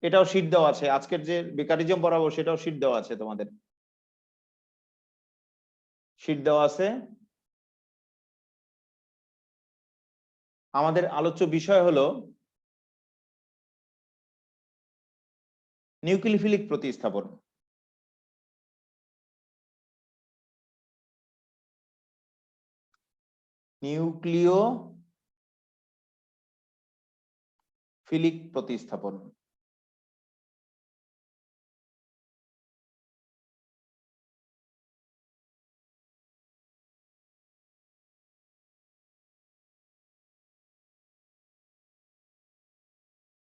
এটাও শীট দেওয়া আছে, আজকের যে মেকানিজম পড়াবো সেটাও শীট দেওয়া আছে, তোমাদের শীট দেওয়া আছে। আমাদের আলোচ্য বিষয় হলো নিউক্লিওফিলিক প্রতিস্থাপন। নিউক্লিওফিলিক প্রতিস্থাপন।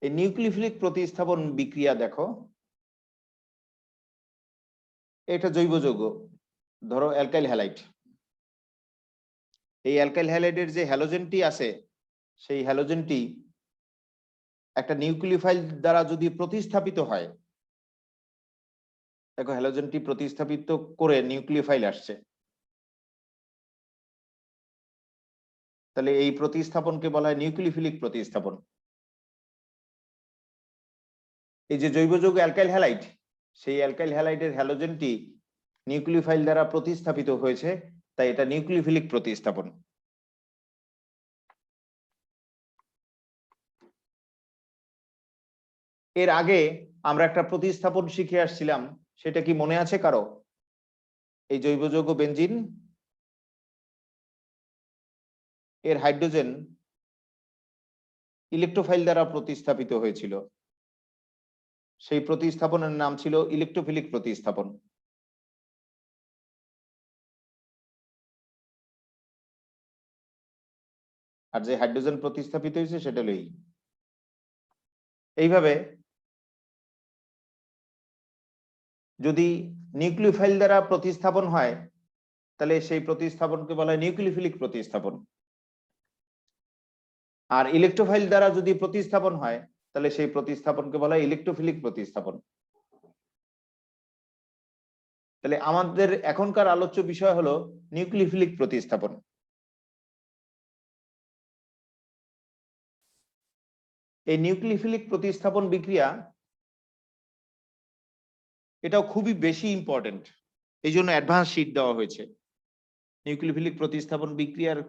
এই নিউক্লিওফিলিক প্রতিস্থাপন বিক্রিয়া দেখো, এটা জৈব যৌগ, ধরো অ্যালকাইল হ্যালাইড। এই অ্যালকাইল হ্যালাইডের যে হ্যালোজেনটি আছে, সেই হ্যালোজেনটি একটা নিউক্লিওফাইল দ্বারা যদি প্রতিস্থাপিত হয়, দেখো হ্যালোজেনটি প্রতিস্থাপিত করে নিউক্লিওফাইল আসছে, তাহলে এই প্রতিস্থাপনকে বলা হয় নিউক্লিওফিলিক প্রতিস্থাপন। এই যে জৈব যৌগ অ্যালকাইল হ্যালাইড, সেই অ্যালকাইল হ্যালাইডের হ্যালোজেনটি নিউক্লিওফাইল দ্বারা প্রতিস্থাপিত হয়েছে, তাই এটা নিউক্লিওফিলিক প্রতিস্থাপন। এর আগে আমরা একটা প্রতিস্থাপন শিখে আসছিলাম, সেটা কি মনে আছে কারো? এই জৈব যৌগ বেনজিন এর হাইড্রোজেন ইলেকট্রোফাইল দ্বারা প্রতিস্থাপিত হয়েছিল, সেই প্রতিস্থাপনের নাম ছিল ইলেকট্রোফিলিক প্রতিস্থাপন। আর যে হাইড্রোজেন প্রতিস্থাপিত হয়েছে সেটা হলো এইভাবে। যদি নিউক্লিওফাইল দ্বারা প্রতিস্থাপন হয়, তাহলে সেই প্রতিস্থাপনকে বলা হয় নিউক্লিওফিলিক প্রতিস্থাপন। আর ইলেকট্রোফাইল দ্বারা যদি প্রতিস্থাপন হয়, তাহলে সেই প্রতিস্থাপনকে বলা হয় ইলেকট্রোফিলিক প্রতিস্থাপন। তাহলে আমাদের এখনকার আলোচ্য বিষয় হলো নিউক্লিওফিলিক প্রতিস্থাপন। এই নিউক্লিওফিলিক প্রতিস্থাপন বিক্রিয়া এটাও খুবই বেশি ইম্পর্টেন্ট, এই জন্য অ্যাডভান্স শীট দেওয়া হয়েছে। নিউক্লিওফিলিক প্রতিস্থাপন বিক্রিয়ার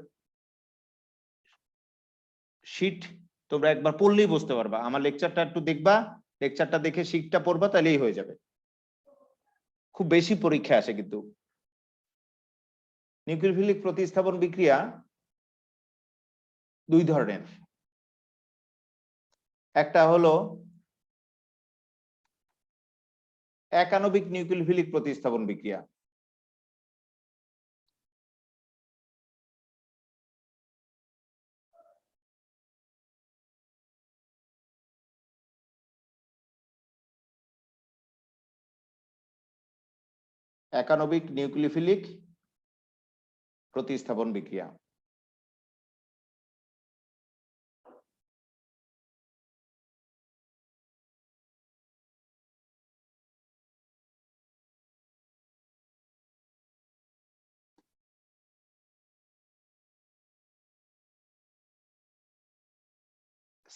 শীট তোমরা একবার পড়লেই বুঝতে পারবা। আমার লেকচারটা একটু দেখবা, লেকচারটা দেখে শীটটা পড়বা, তাহলেই হয়ে যাবে। খুব বেশি পরীক্ষা আসে কিন্তু। নিউক্লিওফিলিক প্রতিস্থাপন বিক্রিয়া দুই ধরনের। একটা হলো একাণবিক নিউক্লিওফিলিক প্রতিস্থাপন বিক্রিয়া। একাণবিক নিউক্লিওফিলিক প্রতিস্থাপন বিক্রিয়া।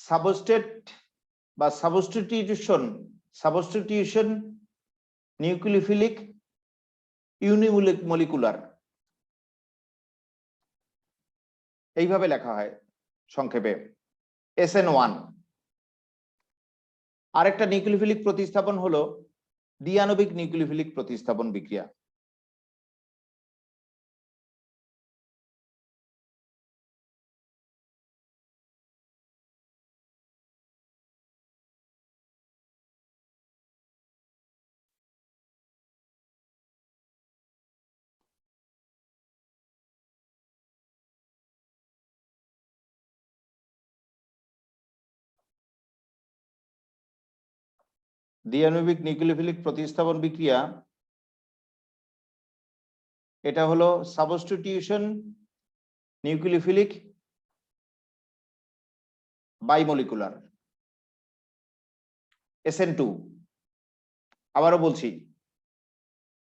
সাবস্ট্রেট বা সাবস্টিটিউশন নিউক্লিওফিলিক ইউনিমলিকুলার, এইভাবে লেখা হয় সংক্ষেপে SN1। আরেকটা নিউক্লিওফিলিক প্রতিস্থাপন হলো দ্বিআণবিক নিউক্লিওফিলিক প্রতিস্থাপন বিক্রিয়া। দ্বিআণবিক নিউক্লিওফিলিক প্রতিস্থাপন বিক্রিয়া এটা হলো সাবস্টিটিউশন নিউক্লিওফিলিক বাইমলিকুলার, SN2। আবারও বলছি,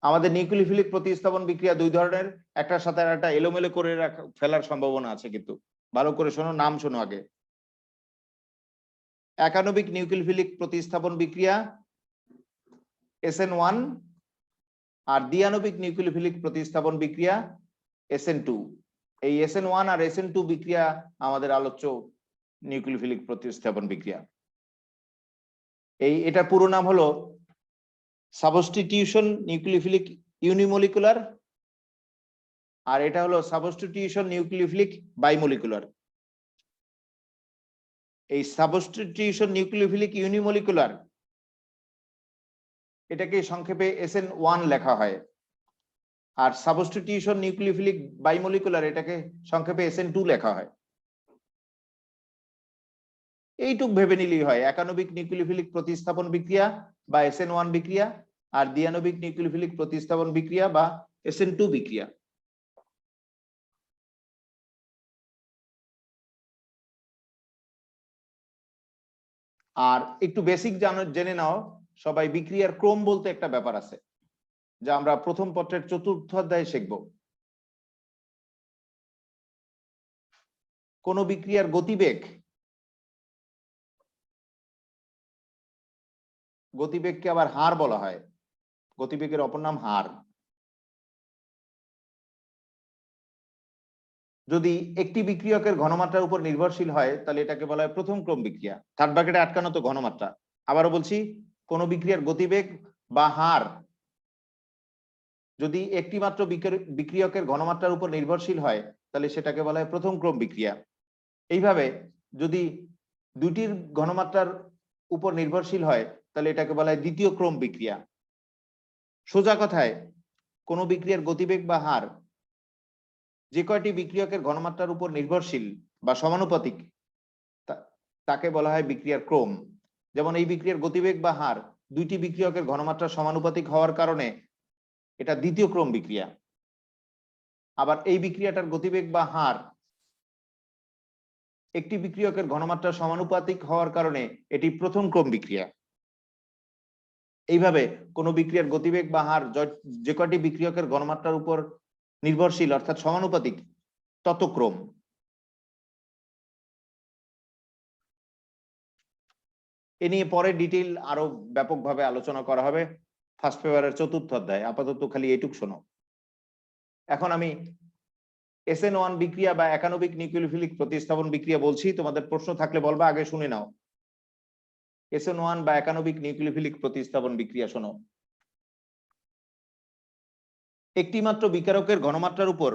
আমাদের নিউক্লিওফিলিক প্রতিস্থাপন বিক্রিয়া দুই ধরনের, একটার সাথে একটা এলোমেলো করে ফেলার সম্ভাবনা আছে, কিন্তু ভালো করে শোনো, নাম শোনো আগে। একানবিক নিউক্লিওফিলিক প্রতিস্থাপন বিক্রিয়া SN1 আর দ্বিআণবিক নিউক্লিওফিলিক প্রতিস্থাপন বিক্রিয়া SN2। এই SN1 আর SN2 বিক্রিয়া আমাদের আলোচ্য নিউক্লিওফিলিক প্রতিস্থাপন বিক্রিয়া। এটা পুরো নাম হলো সাবস্টিটিউশন নিউক্লিওফিলিক ইউনিমলিকুলার, আর এটা হলো সাবস্টিটিউশন নিউক্লিওফিলিক বাইমলিকুলার। এই সাবস্টিটিউশন নিউক্লিওফিলিক ইউনিমলিকুলার এটাকে সংক্ষেপে SN1 লেখা হয়, আর সাবস্টিটিউশন নিউক্লিওফিলিক বাইমলিকুলার এটাকে সংক্ষেপে SN2 লেখা হয়। এইটুক ভেবে নিলেই হয় একানবিক নিউক্লিওফিলিক প্রতিস্থাপন বিক্রিয়া বা SN1 বিক্রিয়া আর দ্বিআণবিক নিউক্লিওফিলিক প্রতিস্থাপন বিক্রিয়া বা SN2 বিক্রিয়া। আর একটু বেসিক জেনে নাও সবাই, বিক্রিয়ার ক্রম বলতে একটা ব্যাপার আছে যা আমরা প্রথম পত্রের 4র্থ অধ্যায়ে শিখব। কোন বিক্রিয়ার গতিবেগকে আবার হার বলা হয়। গতিবেগের অপর নাম হার। যদি একটি বিক্রিয়কের ঘনমাত্রার উপর নির্ভরশীল হয় তাহলে এটাকে বলা হয় প্রথম ক্রম বিক্রিয়া। থার্ড ব্র্যাকেটে আটকানো তো ঘনমাত্রা। আবারও বলছি, কোন বিক্রিয়ার গতিবেগ বা হার যদি একটি মাত্র বিক্রিয়কের ঘনমাত্রার উপর নির্ভরশীল হয় তাহলে সেটাকে বলা হয় প্রথম ক্রম বিক্রিয়া। এইভাবে যদি দুটির ঘনমাত্রার উপর নির্ভরশীল হয় তাহলে এটাকে বলা হয় দ্বিতীয় ক্রম বিক্রিয়া। সোজা কথায়, কোন বিক্রিয়ার গতিবেগ বা হার যে কয়টি বিক্রিয়কের ঘনমাত্রার উপর নির্ভরশীল বা সমানুপাতিক তাকে বলা হয় বিক্রিয়ার ক্রম। যেমন এই বিক্রিয়ার গতিবেগ বা হার দুইটি বিক্রিয়কের ঘনমাত্রা সমানুপাতিক হওয়ার কারণে এটা দ্বিতীয় ক্রম বিক্রিয়া। আবার এই বিক্রিয়াটার গতিবেগ বা হার একটি বিক্রিয়কের ঘনমাত্রা সমানুপাতিক হওয়ার কারণে এটি প্রথম ক্রম বিক্রিয়া। এইভাবে কোন বিক্রিয়ার গতিবেগ বা হার যে কয়টি বিক্রিয়কের ঘনমাত্রার উপর নির্ভরশীল অর্থাৎ সমানুপাতিক তত ক্রম। এ নিয়ে পরে ডিটেইল আরো ব্যাপকভাবে আলোচনা করা হবে ফার্স্ট পেপারের 4র্থ অধ্যায়ে। আপাতত খালি এইটুক শোনো। এখন আমি SN1 বিক্রিয়া বা একানবিক নিউক্লিওফিলিক প্রতিস্থাপন বিক্রিয়া বলছি, তোমাদের প্রশ্ন থাকলে বলবা, আগে শুনে নাও। SN1 বা একানবিক নিউক্লিওফিলিক প্রতিস্থাপন বিক্রিয়া শোনো। একটি মাত্র বিকারকের ঘনমাত্রার উপর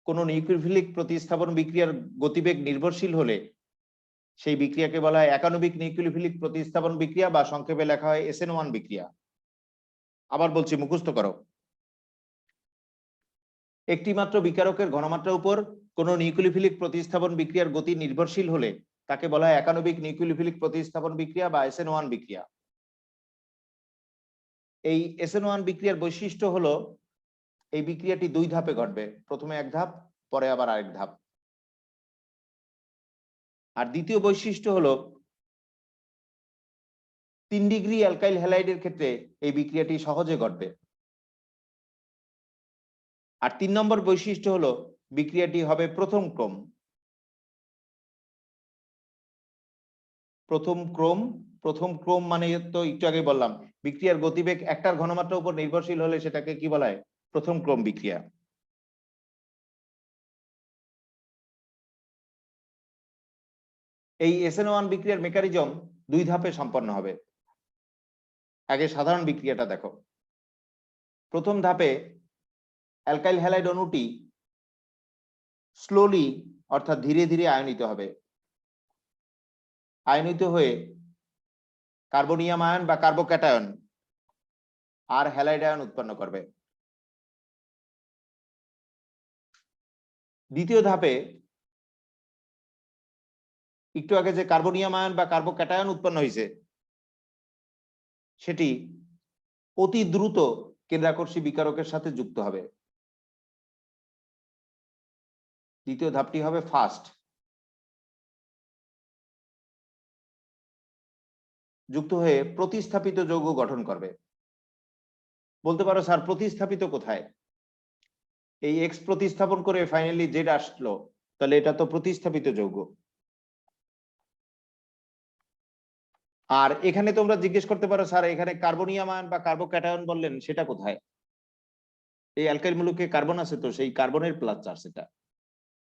কোন নিউক্লিওফিলিক প্রতিস্থাপন বিক্রিয়ার গতিবেগ নির্ভরশীল হলে সেই বিক্রিয়াকে বলা হয় একানবিক নিউক্লিওফিলিক প্রতিস্থাপন বিক্রিয়া বা সংক্ষেপে লেখা হয় SN1 বিক্রিয়া। আবার বলছি, মুখস্থ করো। একটি মাত্র বিকারকের ঘনমাত্রার উপর কোন নিউক্লিওফিলিক প্রতিস্থাপন বিক্রিয়ার গতি নির্ভরশীল হলে তাকে বলা হয় একানবিক নিউক্লিওফিলিক প্রতিস্থাপন বিক্রিয়া বা SN1 বিক্রিয়া। এই SN1 বিক্রিয়ার বৈশিষ্ট্য হলো এই বিক্রিয়াটি 2 ধাপে ঘটবে। প্রথমে এক ধাপ, পরে আবার আরেক ধাপ। আর দ্বিতীয় বৈশিষ্ট্য হলো 3 ডিগ্রি অ্যালকাইল হ্যালাইডের ক্ষেত্রে এই বিক্রিয়াটি সহজে ঘটবে। আর 3 নম্বর বৈশিষ্ট্য হলো বিক্রিয়াটি হবে প্রথম ক্রম। প্রথম ক্রম মানে তো একটু আগে বললাম, বিক্রিয়ার গতিবেগ একটার ঘনমাত্রার উপর নির্ভরশীল হলে সেটাকে কি বলা হয়? প্রথম ক্রম বিক্রিয়া। এই SN1 বিক্রিয়ার মেকানিজম 2 ধাপে সম্পন্ন হবে। আগে সাধারণ বিক্রিয়াটা দেখো। প্রথম ধাপে অ্যালকাইল হ্যালাইড অণুটি স্লোলি অর্থাৎ ধীরে ধীরে আয়নিত হবে। আয়নিত হয়ে কার্বনিয়াম আয়ন বা কার্বোক্যাটায়ন আর হ্যালাইড আয়ন উৎপন্ন করবে। দ্বিতীয় ধাপে একটু আগে যে কার্বনিয়াম আয়ন বা কার্বোক্যাটায়ন উৎপন্ন হয়েছে সেটি অতি দ্রুত কেন্দ্রাকর্ষী বিকারকের সাথে যুক্ত হবে। দ্বিতীয় ধাপটি হবে ফাস্ট। যুক্ত হয়ে প্রতিস্থাপিত যৌগ গঠন করবে। বলতে পারো স্যার প্রতিস্থাপিত কোথায়? এই এক্স প্রতিস্থাপন করে ফাইনালি জেড আসলো, তাহলে এটা তো প্রতিস্থাপিত যৌগ। আর এখানে তোমরা জিজ্ঞেস করতে পারো স্যার এখানে কার্বনিয়াম আয়ন বা কার্বোক্যাটায়ন বললেন সেটা কোথায়? এই অ্যালকাইল মূলকে কার্বন আছে তো সেই কার্বনের প্লাস চার্জ এটা।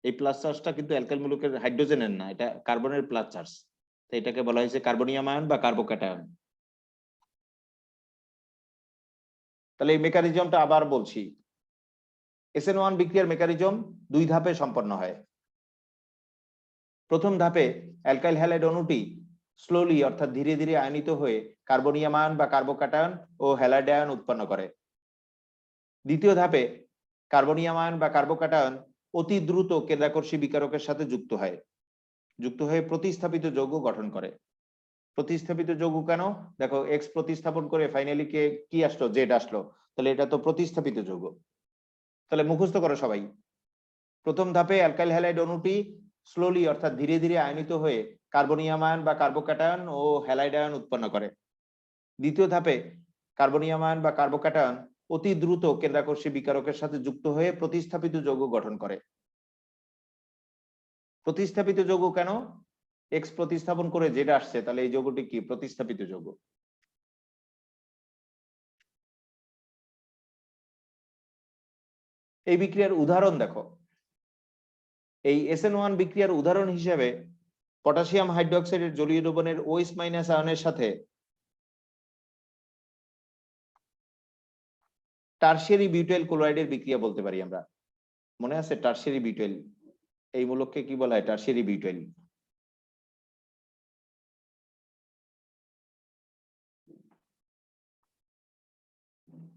এই প্লাস চার্জটা কিন্তু অ্যালকাইল মূলকের হাইড্রোজেনের না, এটা কার্বনের প্লাস চার্জ। তো এটাকে বলা হয়েছে কার্বনিয়াম আয়ন বা কার্বোক্যাটায়ন। তাহলে এই মেকানিজমটা আবার বলছি। SN1 বিক্রিয়ার মেকানিজম দুই ধাপে সম্পন্ন হয়। প্রথম ধাপে অ্যালকাইল হ্যালাইড অণুটি স্লোলি অর্থাৎ ধীরে ধীরে আয়নিত হয়ে কার্বনিয়াম আয়ন বা কার্বোক্যাটায়ন ও হ্যালাইড আয়ন উৎপন্ন করে। দ্বিতীয় ধাপে কার্বনিয়াম আয়ন বা কার্বোক্যাটায়ন অতি দ্রুত কেন্দ্রাকর্ষী বিকারকের সাথে যুক্ত হয়ে প্রতিস্থাপিত যৌগ গঠন করে। প্রতিস্থাপিত যৌগ কেন? দেখো এক্স প্রতিস্থাপন করে ফাইনালি কি আসলো? জেড আসলো। তাহলে এটা তো প্রতিস্থাপিত যৌগ। তাহলে মুখস্থ করো সবাই। প্রথম ধাপে অ্যালকাইল হ্যালাইড অণুটি স্লোলি অর্থাৎ ধীরে ধীরে আয়নিত হয়ে কার্বনিয়াম আয়ন বা কার্বোক্যাটায়ন ও হ্যালাইড আয়ন উৎপন্ন করে। দ্বিতীয় ধাপে কার্বনিয়াম আয়ন বা কার্বোক্যাটায়ন অতি দ্রুত কেন্দ্রাকর্ষী বিকারকের সাথে যুক্ত হয়ে প্রতিস্থাপিত যৌগ গঠন করে। প্রতিস্থাপিত যৌগ কেন? এক্স প্রতিস্থাপন করে যেটা আসছে, তাহলে এই যৌগটি কি? প্রতিস্থাপিত যৌগ। এই বিক্রিয়ার উদাহরণ দেখো। এই SN1 বিক্রিয়ার উদাহরণ হিসেবে পটাশিয়াম হাইড্রোক্সাইডের জলীয় দ্রবণের OH- আয়নের সাথে টারশিয়ারি বিউটাইল ক্লোরাইডের বিক্রিয়া বলতে পারি আমরা। মনে আছে টারশিয়ারি বিউটাইল? এই মূলককে কি বলা হয়? Tertiary butyl.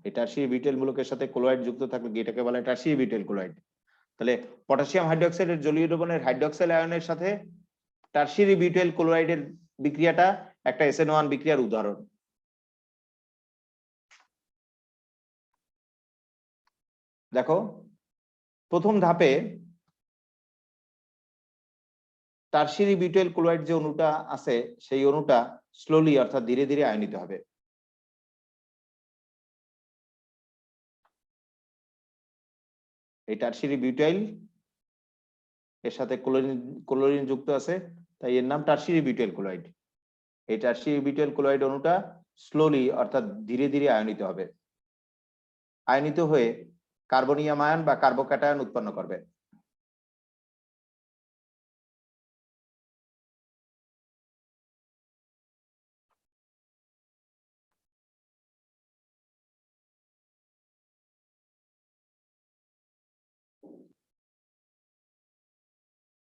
এই টারশিয়ারি বিউটাইল মূলকের সাথে ক্লোরাইড যুক্ত থাকলে এটাকে বলা হয় টারশিয়ারি বিউটাইল ক্লোরাইড। তাহলে পটাশিয়াম হাইড্রোক্সাইডের জলীয় দ্রবণের হাইড্রোক্সাইল আয়নের সাথে টারশিয়ারি বিউটাইল ক্লোরাইডের বিক্রিয়াটা একটা SN1 বিক্রিয়ার উদাহরণ। দেখো প্রথম ধাপে টারশিয়ারি বিউটাইল ক্লোরাইড যে অণুটা আছে সেই অণুটা স্লোলি অর্থাৎ ধীরে ধীরে আয়নিত হবে। এই টারশিয়ারি বিউটাইল এর সাথে ক্লোরিন যুক্ত আছে, তাই এর নাম টারশিয়ারি বিউটাইল ক্লোরাইড। এই টারশিয়ারি বিউটাইল ক্লোরাইড অণুটা স্লোলি অর্থাৎ ধীরে ধীরে আয়নিত হবে। আয়নিত হয়ে কার্বনিয়াম আয়ন বা কার্বোক্যাটায়ন উৎপন্ন করবে।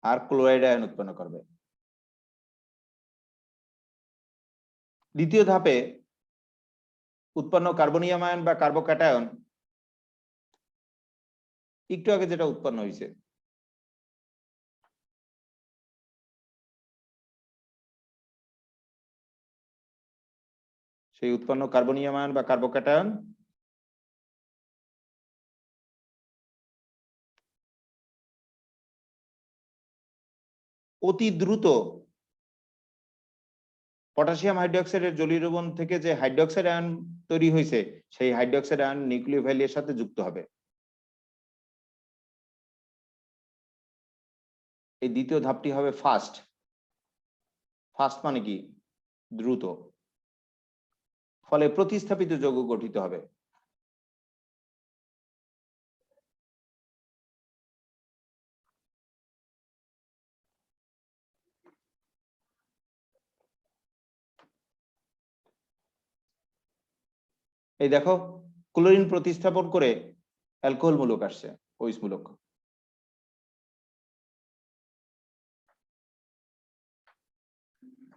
আর ক্লোরাইড আয়ন উৎপন্ন করবে। দ্বিতীয় ধাপে উৎপন্ন কার্বনিয়াম আয়ন বা কার্বোক্যাটায়ন একটু আগে যেটা উৎপন্ন হয়েছে সেই উৎপন্ন কার্বনিয়াম আয়ন বা কার্বোক্যাটায়ন অতি দ্রুত পটাশিয়াম হাইড্রোক্সাইডের জলীয় দ্রবণ থেকে যে হাইড্রোক্সাইড আয়ন তৈরি হয়েছে সেই হাইড্রোক্সাইড আয়ন নিউক্লিওফাইলের সাথে যুক্ত হবে। এই দ্বিতীয় ধাপটি হবে ফাস্ট। ফাস্ট মানে কি? দ্রুত। ফলে প্রতিস্থাপিত যৌগ গঠিত হবে। এই দেখো ক্লোরিন প্রতিস্থাপন করে অ্যালকোহল মূলক আসছে, OH মূলক।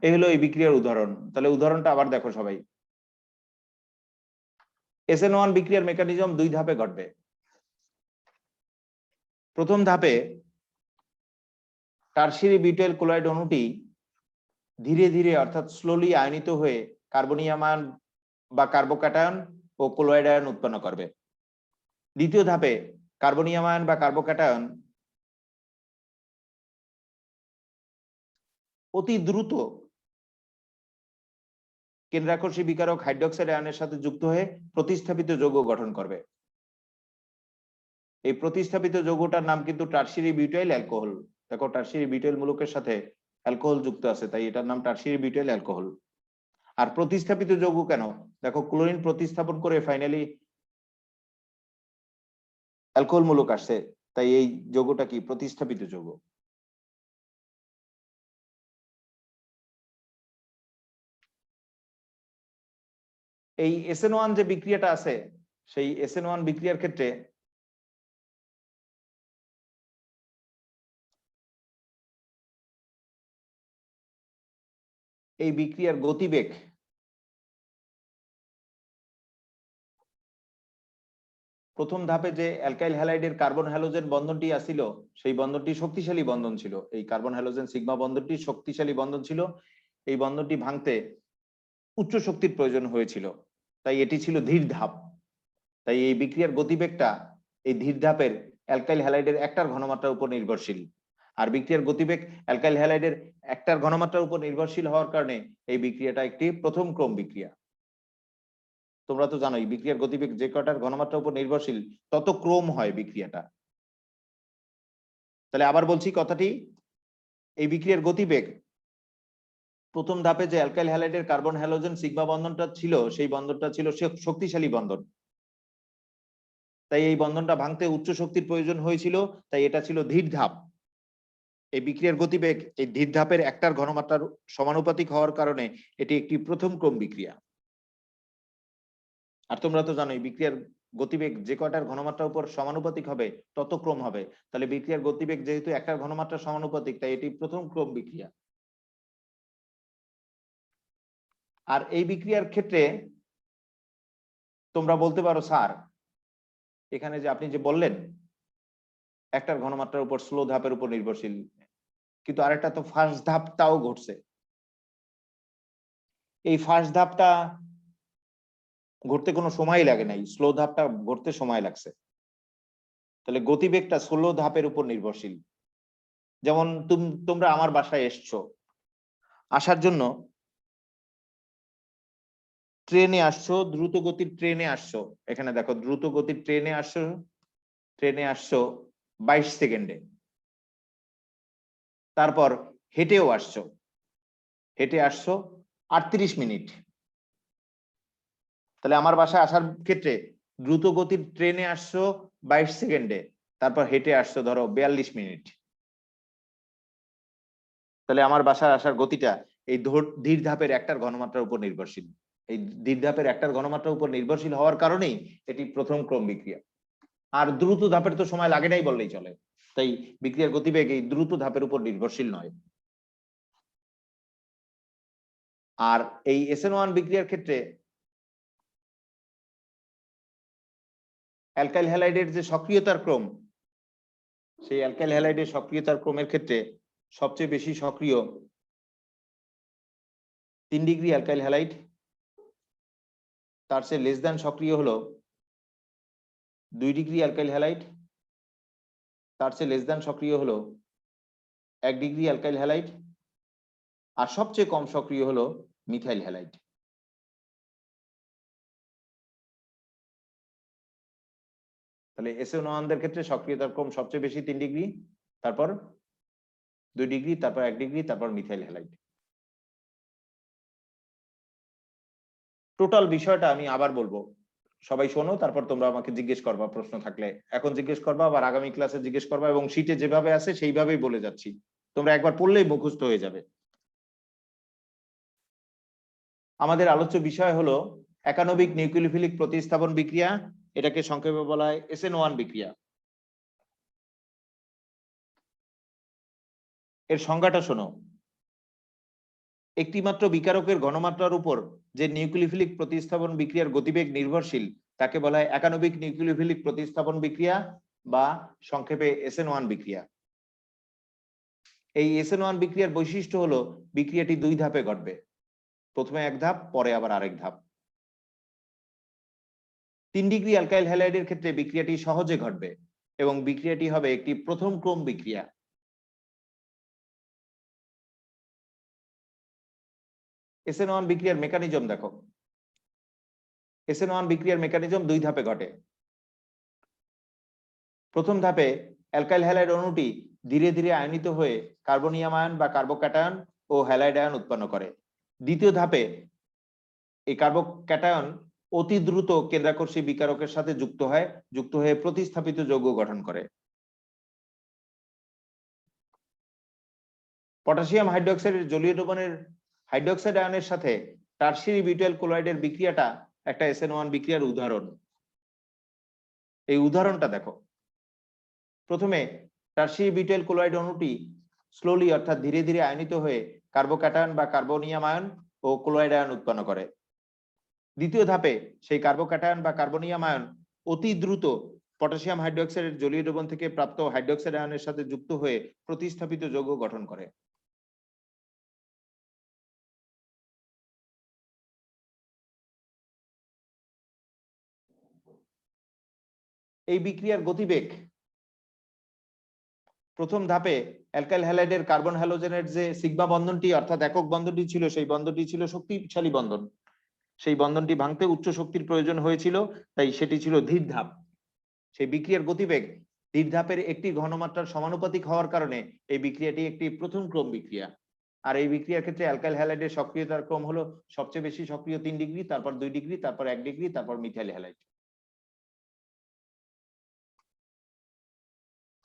এই হলো এই বিক্রিয়ার উদাহরণ। তাহলে উদাহরণটা আবার দেখো সবাই। SN1 বিক্রিয়ার মেকানিজম দুই ধাপে ঘটবে। প্রথম ধাপে টারশিয়ারি বিউটাইল ক্লোরাইড অণুটি ধীরে ধীরে অর্থাৎ স্লোলি আয়নিত হয়ে কার্বনিয়াম আয়ন বা কার্বোক্যাটায়ন ও ক্লোরাইড আয়ন উৎপন্ন করবে। দ্বিতীয় ধাপে কার্বনিয়াম আয়ন বা কার্বোক্যাটায়ন অতি দ্রুত কেন্দ্রাকর্ষী বিকারক হাইড্রোক্সাইড আয়নের সাথে যুক্ত হয়ে প্রতিস্থাপিত যৌগ গঠন করবে। এই প্রতিস্থাপিত যৌগটার নাম কিন্তু টারশিয়ারি বিউটাইল অ্যালকোহল। দেখো টারশিয়ারি বিউটাইল মূলকের সাথে অ্যালকোহল যুক্ত আছে, তাই এটার নাম টারশিয়ারি বিউটাইল অ্যালকোহল। আর প্রতিস্থাপিত যৌগ কেন? দেখো ক্লোরিন প্রতিস্থাপন করে ফাইনালি অ্যালকোহল মূলক আসছে, তাই এই যৌগটা কি প্রতিস্থাপিত যৌগ। এই SN1 যে বিক্রিয়াটা আছে, সেই SN1 বিক্রিয়ার ক্ষেত্রে এই বিক্রিয়ার গতিবেগ প্রথম ধাপে যে অ্যালকাইল হ্যালাইডের কার্বন হ্যালোজেন বন্ধনটি আসছিল, সেই বন্ধনটি শক্তিশালী বন্ধন ছিল। এই কার্বন হ্যালোজেন সিগমা বন্ধনটি শক্তিশালী বন্ধন ছিল। এই বন্ধনটি ভাঙতে উচ্চ শক্তির প্রয়োজন হয়েছিল, তাই এটি ছিল ধীর ধাপ। তাই এই বিক্রিয়ার গতিবেগটা এই ধীর ধাপের অ্যালকাইল হ্যালাইডের একটার ঘনমাত্রার উপর নির্ভরশীল। আর বিক্রিয়ার গতিবেগ অ্যালকাইল হ্যালাইডের একটার ঘনমাত্রার উপর নির্ভরশীল হওয়ার কারণে এই বিক্রিয়াটা একটি প্রথম ক্রম বিক্রিয়া। তোমরা তো জানোই বিক্রিয়ার গতিবেগ যে কটার ঘনমাত্রার উপর নির্ভরশীল তত ক্রম হয় বিক্রিয়াটা। তাহলে আবার বলছি কথাটি, এই বিক্রিয়ার গতিবেগ প্রথম ধাপে যে অ্যালকাইল হ্যালাইডের কার্বন হ্যালোজেন সিগমা বন্ধনটা ছিল, সেই বন্ধনটা ছিল শক্তিশালী বন্ধন। তাই এই বন্ধনটা ভাঙতে উচ্চ শক্তির প্রয়োজন হয়েছিল, তাই এটা ছিল ধীর ধাপ। এই বিক্রিয়ার গতিবেগ এই ধীর ধাপের একটার ঘনমাত্রার সমানুপাতিক হওয়ার কারণে এটি একটি প্রথম ক্রম বিক্রিয়া। আর তোমরা তো জানোই বিক্রিয়ার গতিবেগ যে কয়টার ঘনমাত্রার উপর সমানুপাতিক হবে তত ক্রম হবে। তাহলে বিক্রিয়ার গতিবেগ যেহেতু একটার ঘনমাত্রা সমানুপাতিক, তাই এটি প্রথম ক্রম বিক্রিয়া। আর এই বিক্রিয়ার ক্ষেত্রে তোমরা বলতে পারো স্যার, এখানে যে আপনি যে বললেন একটার ঘনমাত্রার উপর স্লো ধাপের উপর নির্ভরশীল, কিন্তু আরেকটা তো ফার্স্ট ধাপটাও ঘটছে। এই ফার্স্ট ধাপটা ঘটতে কোনো সময় লাগে নাই, স্লো ধাপটা ঘটতে সময় লাগছে। তাহলে গতিবেগটা স্লো ধাপের উপর নির্ভরশীল। যেমন তোমরা আমার বাসায় এসছো, আসার জন্য ট্রেনে আসছো, দ্রুত গতির ট্রেনে আসছো। এখানে দেখো দ্রুত গতির ট্রেনে আসছো, 22 সেকেন্ডে। তারপর হেঁটেও আসছো, হেঁটে আসছো 38 মিনিট। তাহলে আমার বাসায় আসার ক্ষেত্রে দ্রুত গতির ট্রেনে আসছো 22 সেকেন্ডে, তারপর হেঁটে আসছো ধরো 42 মিনিট। তাহলে আমার বাসায় আসার গতিটা এই ধীর ধাপের একটার ঘনমাত্রার উপর নির্ভরশীল। এই ধীর ধাপের একটার ঘনমাত্রার উপর নির্ভরশীল হওয়ার কারণেই এটি প্রথম ক্রম বিক্রিয়া। আর দ্রুত ধাপের তো সময় লাগে নাই বললেই চলে, তাই বিক্রিয়ার গতিবেগ এই দ্রুত ধাপের উপর নির্ভরশীল নয়। আর এই SN1 বিক্রিয়ার ক্ষেত্রে অ্যালকাইল হ্যালাইডের যে সক্রিয়তার ক্রম, সেই অ্যালকাইল হ্যালাইডের সক্রিয়তার ক্রমের ক্ষেত্রে সবচেয়ে বেশি সক্রিয় 3 ডিগ্রি অ্যালকাইল হ্যালাইড, তার চেয়ে লেস দ্যান সক্রিয় হলো 2 ডিগ্রি অ্যালকাইল হ্যালাইড, তার চেয়ে লেস দ্যান সক্রিয় হলো 1 ডিগ্রি অ্যালকাইল হ্যালাইড, আর সবচেয়ে কম সক্রিয় হলো মিথাইল হ্যালাইড। তাহলে SN1 দের ক্ষেত্রে সক্রিয়তার ক্রম সবচেয়ে বেশি 3 ডিগ্রি, তারপর 2 ডিগ্রি, তারপর 1 ডিগ্রি, তারপর মিথাইল হ্যালাইড। টোটাল বিষয়টা আমি আবার বলবো, সবাই শোনো, তারপর তোমরা আমাকে জিজ্ঞেস করবা, প্রশ্ন থাকলে এখন জিজ্ঞেস করবা, আবার আগামী ক্লাসে জিজ্ঞেস করবা, এবং শীটে যেভাবে আছে সেইভাবেই বলে যাচ্ছি, তোমরা একবার পড়লেই মুখস্থ হয়ে যাবে। আমাদের আলোচ্য বিষয় হলো একানবিক নিউক্লিওফিলিক প্রতিস্থাপন বিক্রিয়া, এটাকে সংক্ষেপে বলা হয় SN1 বিক্রিয়া। এর সংজ্ঞাটা শোনো, একটি মাত্র বিকারকের ঘনমাত্রার উপর যে নিউক্লিওফিলিক প্রতিস্থাপন বিক্রিয়ার গতিবেগ নির্ভরশীল তাকে বলা হয় একানবিক নিউক্লিওফিলিক প্রতিস্থাপন বিক্রিয়া, বা সংক্ষেপে SN1 বিক্রিয়া। এই SN1 বিক্রিয়ার বৈশিষ্ট্য হলো বিক্রিয়াটি 2 ধাপে ঘটবে, প্রথমে এক ধাপ, পরে আবার আরেক ধাপ। 3 ডিগ্রি অ্যালকাইল হ্যালাইডের ক্ষেত্রে বিক্রিয়াটি সহজে ঘটবে এবং বিক্রিয়াটি হবে একটি প্রথম ক্রম বিক্রিয়া। SN1 বিক্রিয়ার মেকানিজম দেখো, SN1 বিক্রিয়ার মেকানিজম 2 ধাপে ঘটে। প্রথম ধাপে অ্যালকাইল হ্যালাইড অণুটি ধীরে ধীরে আয়নিত হয়ে কার্বনিয়াম আয়ন বা কার্বোক্যাটায়ন ও হ্যালাইড আয়ন উৎপন্ন করে। দ্বিতীয় ধাপে এই কার্বোক্যাটায়ন অতি দ্রুত কেন্দ্রাকর্ষী বিকারকের সাথে যুক্ত হয়ে প্রতিস্থাপিত যৌগ গঠন করে। পটাশিয়াম হাইড্রোক্সাইডের জলীয় দ্রবণের হাইড্রোক্সাইড আয়নের সাথে টারশিয়ারি বিউটাইল ক্লোরাইডের বিক্রিয়াটা একটা SN1 বিক্রিয়ার উদাহরণ। এই উদাহরণটা দেখো। প্রথমে টারশিয়ারি বিউটাইল ক্লোরাইড অণুটি স্লোলি অর্থাৎ ধীরে ধীরে আয়নিত হয়ে কার্বোক্যাটায়ন বা কার্বনিয়াম আয়ন ও ক্লোরাইড আয়ন উৎপন্ন করে। দ্বিতীয় ধাপে সেই কার্বোক্যাটায়ন বা কার্বনিয়াম আয়ন অতি দ্রুত পটাশিয়াম হাইড্রোক্সাইডের জলীয় দ্রবণ থেকে প্রাপ্ত হাইড্রোক্সাইড আয়নের সাথে যুক্ত হয়ে প্রতিস্থাপিত যৌগ গঠন করে। এই বিক্রিয়ার গতিবেগ প্রথম ধাপে অ্যালকাইল হ্যালাইডের কার্বন হ্যালোজেনের যে সিগমা বন্ধনটি অর্থাৎ একক বন্ধনটি ছিল, সেই বন্ধনটি ছিল শক্তিশালী বন্ধন। সেই বন্ধনটি ভাঙতে উচ্চ শক্তির প্রয়োজন হয়েছিল, তাই সেটি ছিল ধীর ধাপ। সেই বিক্রিয়ার গতিবেগ ধীর ধাপের একটি ঘনমাত্রার সমানুপাতিক হওয়ার কারণে এই বিক্রিয়াটি একটি প্রথম ক্রম বিক্রিয়া। আর এই বিক্রিয়ার ক্ষেত্রে অ্যালকাইল হ্যালাইডের সক্রিয়তার ক্রম হলো সবচেয়ে বেশি সক্রিয় 3 ডিগ্রি, তারপর 2 ডিগ্রি, তারপর 1 ডিগ্রি, তারপর মিথাইল হ্যালাইড।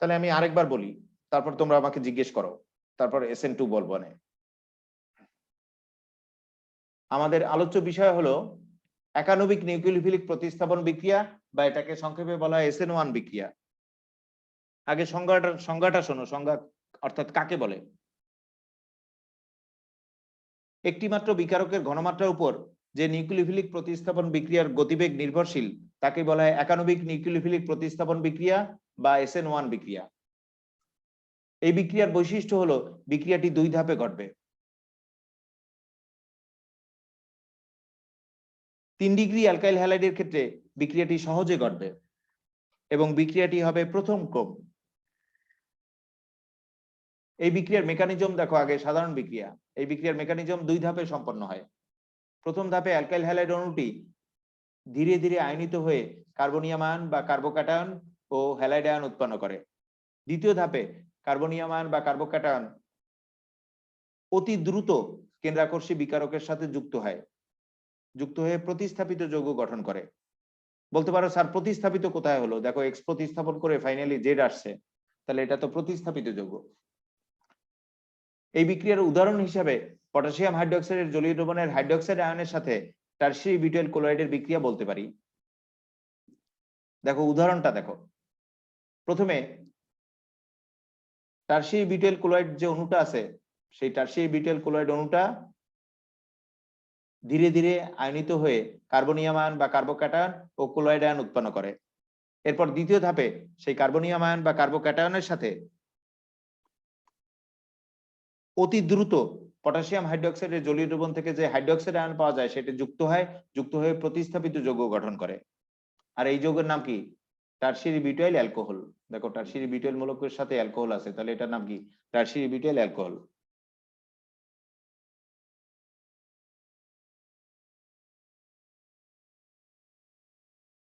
তাহলে আমি আরেকবার বলি, তারপর তোমরা আমাকে জিজ্ঞেস করো, তারপর SN2 বলবো না। আমাদের আলোচ্য বিষয় হলো একানবিক নিউক্লিওফিলিক প্রতিস্থাপন বিক্রিয়া, বা এটাকে সংক্ষেপে বলা হয় SN1 বিক্রিয়া। আগে সংজ্ঞাটা শোনো। সংজ্ঞা অর্থাৎ কাকে বলে? একটি মাত্র বিকারকের ঘনমাত্রার উপর যে নিউক্লিওফিলিক প্রতিস্থাপন বিক্রিয়ার গতিবেগ নির্ভরশীল তাকে বলা হয় একানবিক নিউক্লিওফিলিক প্রতিস্থাপন বিক্রিয়া বা SN1 বিক্রিয়া। এই বিক্রিয়ার বৈশিষ্ট্য হলো বিক্রিয়াটি 2 ধাপে ঘটবে। 3 ডিগ্রি অ্যালকাইল হ্যালাইডের ক্ষেত্রে বিক্রিয়াটি সহজে ঘটবে এবং বিক্রিয়াটি হবে প্রথম ক্রম। এই বিক্রিয়ার মেকানিজম দেখো। আগে সাধারণ বিক্রিয়া। এই বিক্রিয়ার মেকানিজম 2 ধাপে সম্পন্ন হয়। প্রথম ধাপে অ্যালকাইল হ্যালাইড অণুটি ধীরে ধীরে আয়নিত হয়ে কার্বনিয়াম আয়ন বা কার্বোক্যাটায়ন ও হ্যালাইড আয়ন উৎপন্ন করে। দ্বিতীয় ধাপে কার্বনিয়াম আয়ন বা কার্বোক্যাটায়ন অতি দ্রুত কেন্দ্রাকর্ষী বিকারকের সাথে যুক্ত হয়ে প্রতিস্থাপিত যৌগ গঠন করে। বলতে পারো স্যার প্রতিস্থাপিত কোথায় হলো? দেখো এক্স প্রতিস্থাপন করে ফাইনালি জেড আসছে, তাহলে এটা তো প্রতিস্থাপিত যৌগ। এই বিক্রিয়ার উদাহরণ হিসাবে পটাশিয়াম হাইড্রোক্সাইডের জলীয় দ্রবণের হাইড্রোক্সাইড আয়নের সাথে টারশিয়ারি বিউটাইল ক্লোরাইডের বিক্রিয়া বলতে পারি। দেখো উদাহরণটা দেখো। প্রথমে টারশিয়ারি বিউটাইল ক্লোরাইড যে অণুটা আছে, সেই টারশিয়ারি বিউটাইল ক্লোরাইড অণুটা ধীরে ধীরে আয়নিত হয়ে কার্বনিয়াম আয়ন বা কার্বোক্যাটায়ন ও ক্লোরাইড আয়ন উৎপন্ন করে। এরপর দ্বিতীয় ধাপে সেই কার্বনিয়াম আয়ন বা কার্বোক্যাটায়নের সাথে অতি দ্রুত পটাশিয়াম হাইড্রোক্সাইডের জলীয় দ্রবণ থেকে যে হাইড্রোক্সাইড আয়ন পাওয়া যায় সেটা যুক্ত হয়ে প্রতিস্থাপিত যৌগ গঠন করে। আর এই যৌগের নাম কি? Tertiary butyl alcohol. দেখো টারশিয়ারি বিউটাইল মূলকের সাথে অ্যালকোহল আছে, তাহলে এটার নাম কি? Tertiary butyl alcohol.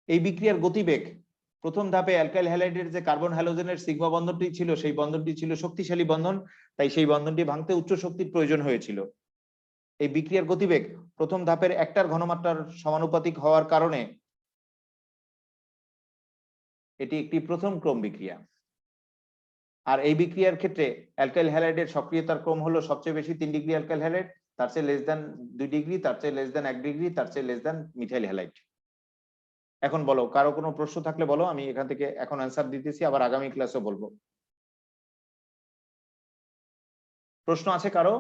এই বিক্রিয়ার গতিবেগ প্রথম ধাপে অ্যালকাইল হ্যালাইডের যে কার্বন হ্যালোজেনের সিগমা বন্ধনটি ছিল, সেই বন্ধনটি ছিল শক্তিশালী বন্ধন, তাই সেই বন্ধনটি ভাঙতে উচ্চ শক্তির প্রয়োজন হয়েছিল। এই বিক্রিয়ার গতিবেগ প্রথম ধাপের একটার ঘনমাত্রার সমানুপাতিক হওয়ার কারণে এটি একটি প্রথম ক্রম বিক্রিয়া। আর এই বিক্রিয়ার ক্ষেত্রে অ্যালকাইল হ্যালাইডের সক্রিয়তার ক্রম হলো সবচেয়ে বেশি 3 ডিগ্রি অ্যালকাইল হ্যালাইড, তার চেয়ে লেস দেন 2 ডিগ্রি, তার চেয়ে লেস দেন 1 ডিগ্রি, তার চেয়ে লেস দেন মিথাইল হ্যালাইড। এখন বলো, কারো কোনো প্রশ্ন থাকলে বলো, আমি এখান থেকে এখন অ্যান্সার দিতেছি, আবার আগামী ক্লাসে বলবো। প্রশ্ন আছে কারো?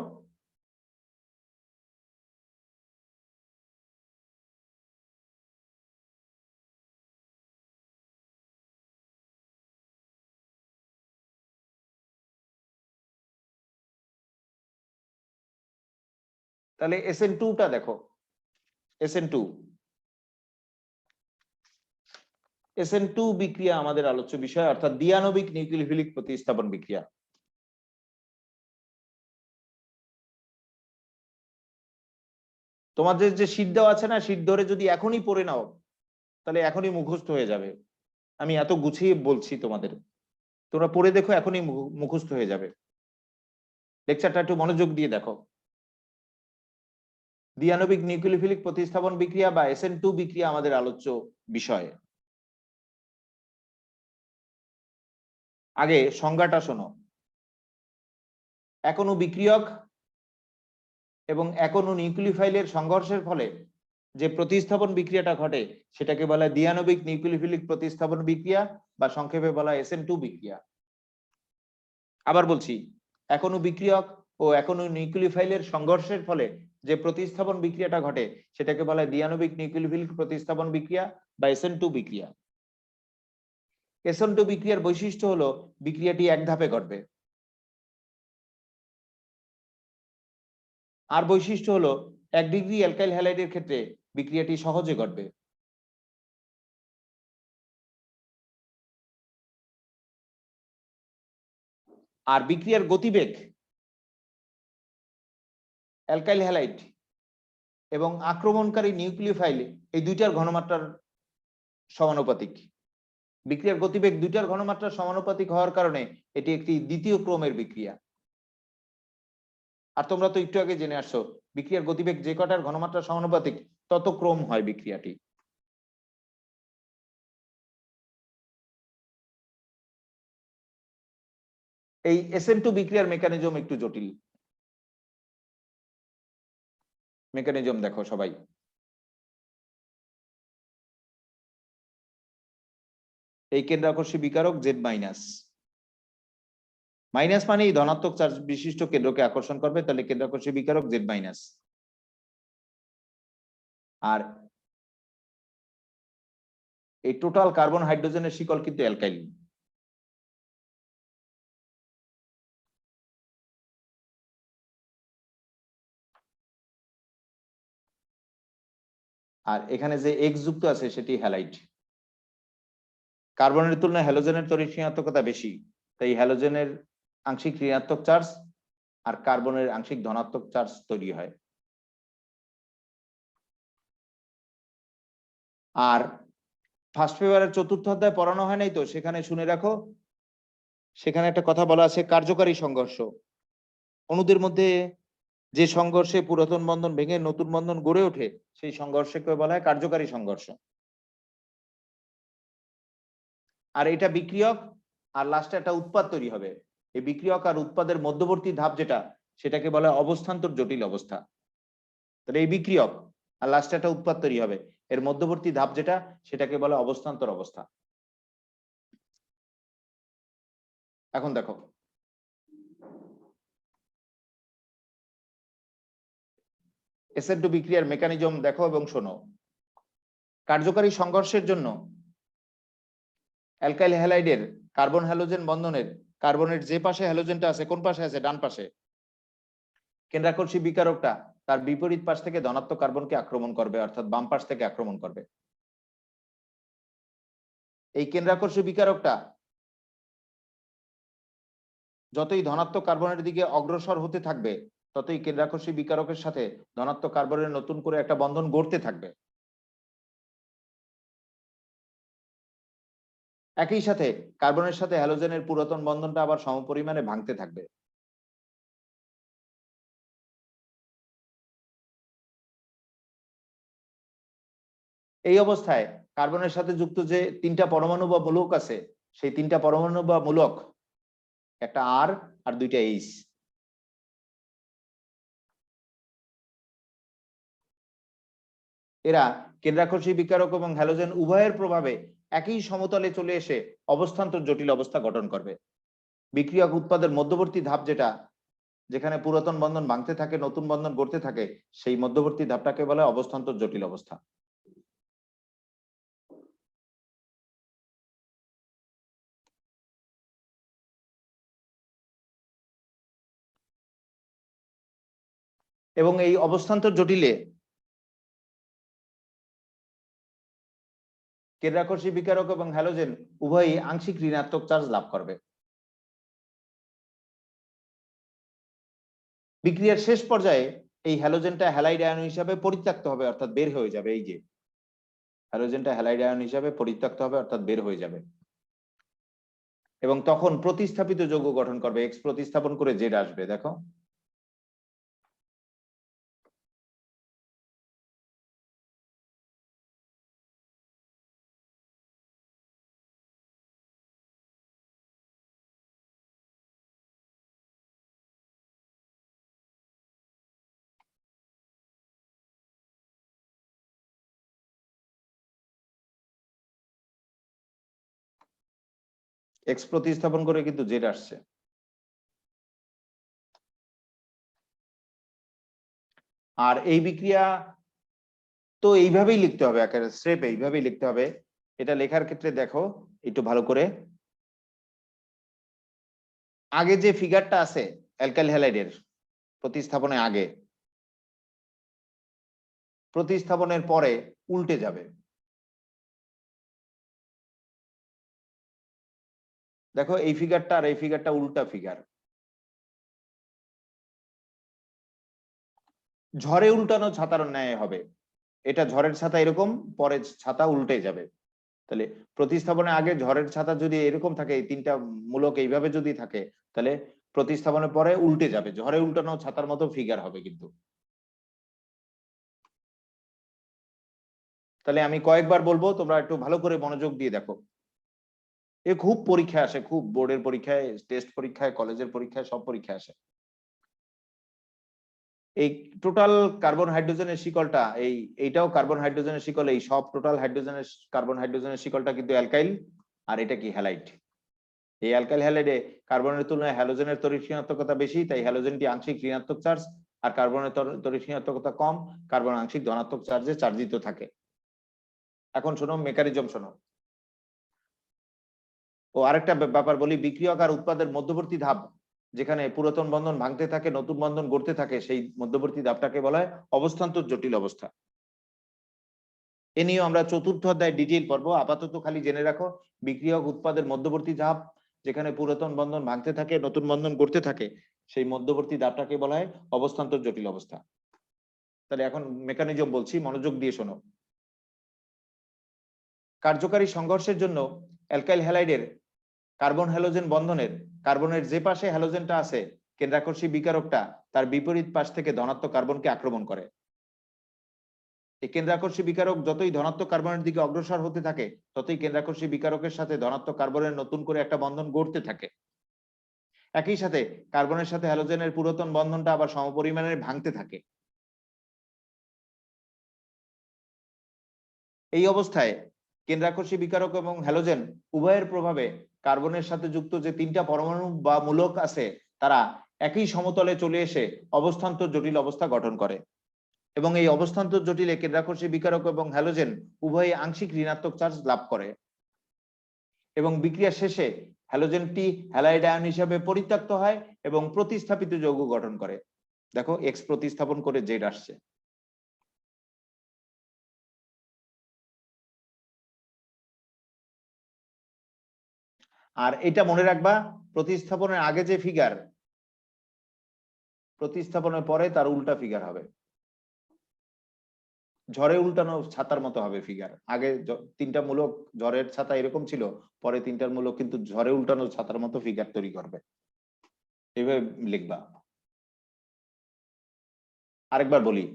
তাহলে SN2 টা দেখো। SN2 বিক্রিয়া আমাদের আলোচ্য বিষয়, অর্থাৎ দ্বিআণবিক নিউক্লিওফিলিক প্রতিস্থাপন বিক্রিয়া। তোমাদের যে শীট দেওয়া আছে না, শীট ধরে যদি এখনই পড়ে নাও তাহলে এখনই মুখস্থ হয়ে যাবে। আমি এত গুছিয়ে বলছি তোমাদের, তোমরা পড়ে দেখো, এখনই মুখস্থ হয়ে যাবে। লেকচারটা একটু মনোযোগ দিয়ে দেখো। দ্বিআণবিক নিউক্লিওফিলিক প্রতিস্থাপন বিক্রিয়া বা SN2 বিক্রিয়া আমাদের আলোচ্য বিষয়। আগে সংজ্ঞাটা শোনো। এক অণু বিক্রিয়ক এবং এক অণু নিউক্লিওফাইলের সংঘর্ষের ফলে যে প্রতিস্থাপন বিক্রিয়াটা ঘটে সেটাকে বলা হয় দ্বিআণবিক নিউক্লিওফিলিক প্রতিস্থাপন বিক্রিয়া বা সংক্ষেপে বলা হয় SN2 বিক্রিয়া। আবার বলছি, এক অণু বিক্রিয়ক ও এক অণু নিউক্লিওফাইলের সংঘর্ষের ফলে যে প্রতিস্থাপন বিক্রিয়াটা ঘটে সেটাকে বলা হয় দ্বিআণবিক নিউক্লিওফিলিক প্রতিস্থাপন বিক্রিয়া বা SN2 বিক্রিয়া। SN2 বিক্রিয়ার বৈশিষ্ট্য হলো বিক্রিয়াটি এক ধাপে ঘটবে। আর বৈশিষ্ট্য হলো 1 ডিগ্রি অ্যালকাইল হ্যালাইডের ক্ষেত্রে বিক্রিয়াটি সহজে ঘটবে। আর বিক্রিয়ার গতিবেগ অ্যালকাইল হ্যালাইড এবং আক্রমণকারী নিউক্লিওফাইল এই দুইটার ঘনমাত্রার সমানুপাতিক। বিক্রিয়ার গতিবেগ দুইটার ঘনমাত্রার সমানুপাতিক হওয়ার কারণে এটি একটি দ্বিতীয় ক্রমের বিক্রিয়া। আর তোমরা তো একটু আগে জেনে আসছো বিক্রিয়ার গতিবেগ যে কটার ঘনমাত্রা সমানুপাতিক তত ক্রম হয় বিক্রিয়াটি। এই SN2 বিক্রিয়ার মেকানিজম একটু জটিল। মেকানিজম দেখো সবাই। এই কেন্দ্রাকর্ষী বিকারক Z মাইনাস, মাইনাস মানে এই ধনাত্মক চার্জ বিশিষ্ট কেন্দ্রকে আকর্ষণ করবে, তাহলে কেন্দ্রাকর্ষী বিকারক Z মাইনাস। আর এই টোটাল কার্বন হাইড্রোজেনের শিকল কিন্তু অ্যালকাইল। আর এখানে যে X যুক্ত আছে সেটি হ্যালাইড। কার্বনের তুলনায় হ্যালোজেনের তড়িৎ ঋণাত্মকতা বেশি, তাই হ্যালোজেনের আংশিক ঋণাত্মক চার্জ আর কার্বনের আংশিক ধনাত্মক চার্জ তৈরি হয়। আর ফার্স্ট পেপারের 4র্থ অধ্যায় পড়ানো হয় নাই তো, সেখানে শুনে রাখো, সেখানে একটা কথা বলা আছে কার্যকারী সংঘর্ষ। অণুদের মধ্যে যে সংঘর্ষে পুরাতন বন্ধন ভেঙে নতুন বন্ধন গড়ে ওঠে সেই সংঘর্ষকে বলা হয় কার্যকারী সংঘর্ষ। আর এটা বিক্রিয়ক আর লাস্টে একটা উৎপাদ তৈরি হবে। এই বিক্রিয়ক আর উৎপাদের মধ্যবর্তী ধাপ যেটা সেটাকে বলা হয় অবস্থান্তর জটিল অবস্থা। তাহলে এই বিক্রিয়ক আর লাস্টে একটা উৎপাদ তৈরি হবে, এর মধ্যবর্তী ধাপ যেটা সেটাকে বলা অবস্থান্তর অবস্থা। এখন দেখো SN2 বিক্রিয়ার মেকানিজম দেখো এবং শোনো। কার্যকারী সংঘর্ষের জন্য অ্যালকাইল হ্যালাইডের কার্বন হ্যালোজেন বন্ধনের কার্বনের যে পাশে হ্যালোজেনটা আছে, কোন পাশে আছে? ডান পাশে। কেন্দ্রাকর্ষী বিকারকটা তার বিপরীত পাশ থেকে ধনাত্মক কার্বনকে আক্রমণ করবে, অর্থাৎ বাম পাশ থেকে আক্রমণ করবে। এই কেন্দ্রাকর্ষী বিকারকটা যতই ধনাত্মক কার্বনের দিকে অগ্রসর হতে থাকবে ততই কেন্দ্রাকর্ষী বিকারকের সাথে ধনাত্মক কার্বনের নতুন করে একটা বন্ধন গড়তে থাকবে। একই সাথে কার্বনের সাথে হ্যালোজেনের পুরাতন বন্ধনটা আবার সমপরিমাণে ভাঙতে থাকবে। এই অবস্থায় কার্বনের সাথে যুক্ত যে 3টা পরমাণু বা মূলক আছে সেই 3টা পরমাণু বা মূলক, একটা R আর 2টা H, এরা কেন্দ্রাকর্ষী বিকারক এবং হ্যালোজেন উভয়ের প্রভাবে একই সমতলে চলে এসে অবস্থান্তর জটিল অবস্থা গঠন করবে। বিক্রিয়ক উৎপাদের মধ্যবর্তী ধাপ যেটা, যেখানে পুরাতন বন্ধন ভাঙতে থাকে নতুন বন্ধন গড়তে থাকে, সেই মধ্যবর্তী ধাপটাকে বলা হয় অবস্থান্তর জটিল অবস্থা। এবং এই অবস্থান্তর জটিলে কেন্দ্রাকর্ষী বিকারক এবং হ্যালোজেন উভয়ই আংশিক ঋণাত্মক চার্জ লাভ করবে। বিক্রিয়ার শেষ পর্যায়ে এই হ্যালোজেনটা হ্যালাইড আয়ন হিসাবে পরিত্যক্ত হবে, অর্থাৎ বের হয়ে যাবে। এই যে হ্যালোজেনটা হ্যালাইড আয়ন হিসাবে পরিত্যক্ত হবে, অর্থাৎ বের হয়ে যাবে, এবং তখন প্রতিস্থাপিত যৌগ গঠন করবে। X প্রতিস্থাপন করে Z আসবে। দেখো এক্স প্রতিস্থাপন করে কিন্তু জেড আসছে। আর এই বিক্রিয়া তো এইভাবেই লিখতে হবে, একেবারে স্রেফ এইভাবেই লিখতে হবে। এটা লেখার ক্ষেত্রে দেখো একটু ভালো করে, আগে যে ফিগারটা আছে অ্যালকাইল হ্যালাইডের প্রতিস্থাপনের আগে, প্রতিস্থাপনের পরে উল্টে যাবে। দেখো এই ফিগারটা আর এই ফিগারটা উল্টা ফিগার। ঝড়ে উল্টানো ছাতার ন্যায় হবে, এটা ঝড়ের ছাতা এরকম, পরে ছাতা উল্টে যাবে। তাহলে প্রতিস্থাপনের আগে ঝড়ের ছাতা যদি এরকম থাকে, এই তিনটা মূলক এইভাবে যদি থাকে, তাহলে প্রতিস্থাপনের পরে উল্টে যাবে, ঝড়ে উল্টানো ছাতার মতো ফিগার হবে কিন্তু। তাহলে আমি কয়েকবার বলবো, তোমরা একটু ভালো করে মনোযোগ দিয়ে দেখো। এ খুব পরীক্ষায় আসে, খুব বোর্ডের পরীক্ষায়, টেস্ট পরীক্ষায়, কলেজের পরীক্ষায়, সব পরীক্ষায় আসে। এই টোটাল কার্বন হাইড্রোজেনের শিকলটা, এইটাও কার্বন হাইড্রোজেনের শিকল, এই সব টোটাল হাইড্রোজেনের কার্বন হাইড্রোজেনের শিকলটা কিন্তু অ্যালকাইল, আর এটা কি হ্যালাইড। এই অ্যালকাইল হ্যালাইডে কার্বনের তুলনায় হ্যালোজেনের তড়িৎ ঋণাত্মকতা বেশি, তাই হ্যালোজেনটি আংশিক ঋণাত্মক চার্জ, আর কার্বনের তড়িৎ ঋণাত্মকতা কম, কার্বন আংশিক ধনাত্মক চার্জে চার্জিত থাকে। এখন শোনো মেকানিজম শোনো। ও আরেকটা ব্যাপার বলি, বিক্রিয়ক আর উৎপাদের মধ্যবর্তী ধাপ, যেখানে পুরাতন বন্ধন ভাঙতে থাকে, নতুন বন্ধন গড়তে থাকে, সেই মধ্যবর্তী ধাপটাকে বলা হয় অবস্থান্তর জটিল অবস্থা। এ নিয়ে আমরা চতুর্থ অধ্যায় ডিটেইল পড়বো, আপাতত খালি জেনে রাখো বিক্রিয়ক উৎপাদের মধ্যবর্তী ধাপ, যেখানে পুরাতন বন্ধন ভাঙতে থাকে, নতুন বন্ধন গড়তে থাকে, সেই মধ্যবর্তী ধাপটাকে বলা হয় অবস্থান্তর জটিল অবস্থা। তাহলে এখন মেকানিজম বলছি, মনোযোগ দিয়ে শোনো। কার্যকারী সংঘর্ষের জন্য অ্যালকাইল হ্যালাইডের কার্বন হ্যালোজেন বন্ধনের কার্বনের যে পাশে হ্যালোজেনটা আছে, কেন্দ্রাকর্ষী বিকারকটা তার বিপরীত পাশ থেকে ধনাত্মক কার্বনকে আক্রমণ করে। এই কেন্দ্রাকর্ষী বিকারক যতই ধনাত্মক কার্বনের দিকে অগ্রসর হতে থাকে, ততই কেন্দ্রাকর্ষী বিকারকের সাথে ধনাত্মক কার্বনের নতুন করে একটা বন্ধন গড়তে থাকে। একই সাথে কার্বনের সাথে হ্যালোজেনের পুরাতন বন্ধনটা আবার সমপরিমাণে ভাঙতে থাকে। এই অবস্থায় কেন্দ্রাকর্ষী বিকারক এবং হ্যালোজেন উভয়ের প্রভাবে কার্বনের সাথে যুক্ত যে তিনটা পরমাণু বা মূলক আছে, তারা একই সমতলে চলে এসে অবস্থান্তর জটিল অবস্থা গঠন করে। এবং এই অবস্থান্তর জটিলে কেন্দ্রাকর্ষী বিকারক এবং হ্যালোজেন উভয়ই আংশিক ঋণাত্মক চার্জ লাভ করে, এবং বিক্রিয়া শেষে হ্যালোজেনটি হ্যালাইড আয়ন হিসেবে পরিত্যক্ত হয় এবং প্রতিস্থাপিত যৌগ গঠন করে। দেখো এক্স প্রতিস্থাপন করে জেড আসছে। আর এটা মনে রাখবা, প্রতিস্থাপনের আগে যে ফিগার, প্রতিস্থাপনের পরে তার উল্টা ফিগার হবে, ঝড়ে উল্টানো ছাতার মতো হবে ফিগার। আগে তিনটা মূলক ঝড়ের ছাতা এরকম ছিল, পরে তিনটার মূলক কিন্তু ঝড়ে উল্টানো ছাতার মতো ফিগার তৈরি করবে। এইভাবে লিখবা। আরেকবার বলি,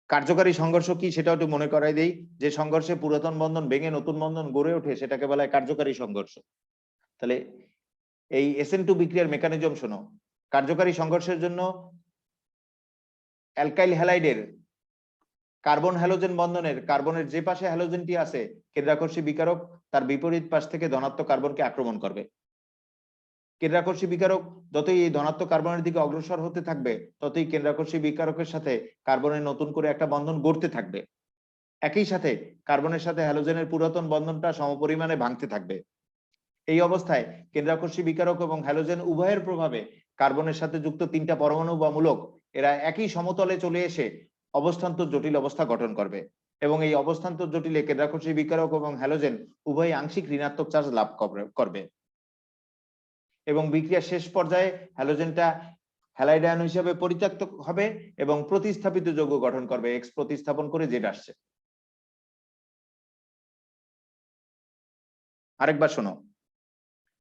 কার্যকারী সংঘর্ষ কি সেটা একটু মনে করাই দেই। যে সংঘর্ষে পুরাতন বন্ধন ভেঙে নতুন বন্ধন গড়ে ওঠে, সেটাকে বলা হয় কার্যকারী সংঘর্ষ। তাহলে এই SN2 বিক্রিয়ার মেকানিজম শোনো। কার্যকারী সংঘর্ষের জন্য অ্যালকাইল হ্যালাইডের কার্বন হ্যালোজেন বন্ধনের কার্বনের যে পাশে হ্যালোজেনটি আছে, কেন্দ্রাকর্ষী বিকারক তার বিপরীত পাশ থেকে ধনাত্মক কার্বনকে আক্রমণ করবে। কেন্দ্রাকর্ষী বিকারক যতই এই ধনাত্মক কার্বনের দিকে অগ্রসর হতে থাকবে, ততই কেন্দ্রাকর্ষী বিকারকের সাথে কার্বনের নতুন করে একটা বন্ধন গড়তে থাকবে। একই সাথে কার্বনের সাথে হ্যালোজেনের পুরাতন বন্ধনটা সমপরিমাণে ভাঙতে থাকবে। এই অবস্থায় কেন্দ্রাকর্ষী বিকারক এবং হ্যালোজেন উভয়ের প্রভাবে কার্বনের সাথে যুক্ত তিনটা পরমাণু বা মূলক, এরা একই সমতলে চলে এসে অবস্থান্তর জটিল অবস্থা গঠন করবে, এবং এই অবস্থান্তর জটিলে কেন্দ্রাকর্ষী বিকারক এবং হ্যালোজেন উভয়ই আংশিক ঋণাত্মক চার্জ লাভ করবে, এবং বিক্রিয়ার শেষ পর্যায়ে হ্যালোজেনটা হ্যালাইড আয়ন হিসেবে পরিত্যক্ত হবে এবং প্রতিস্থাপিত যৌগ গঠন করবে। এক্স প্রতিস্থাপন করে জেড আসছে। আরেকবার শোনো।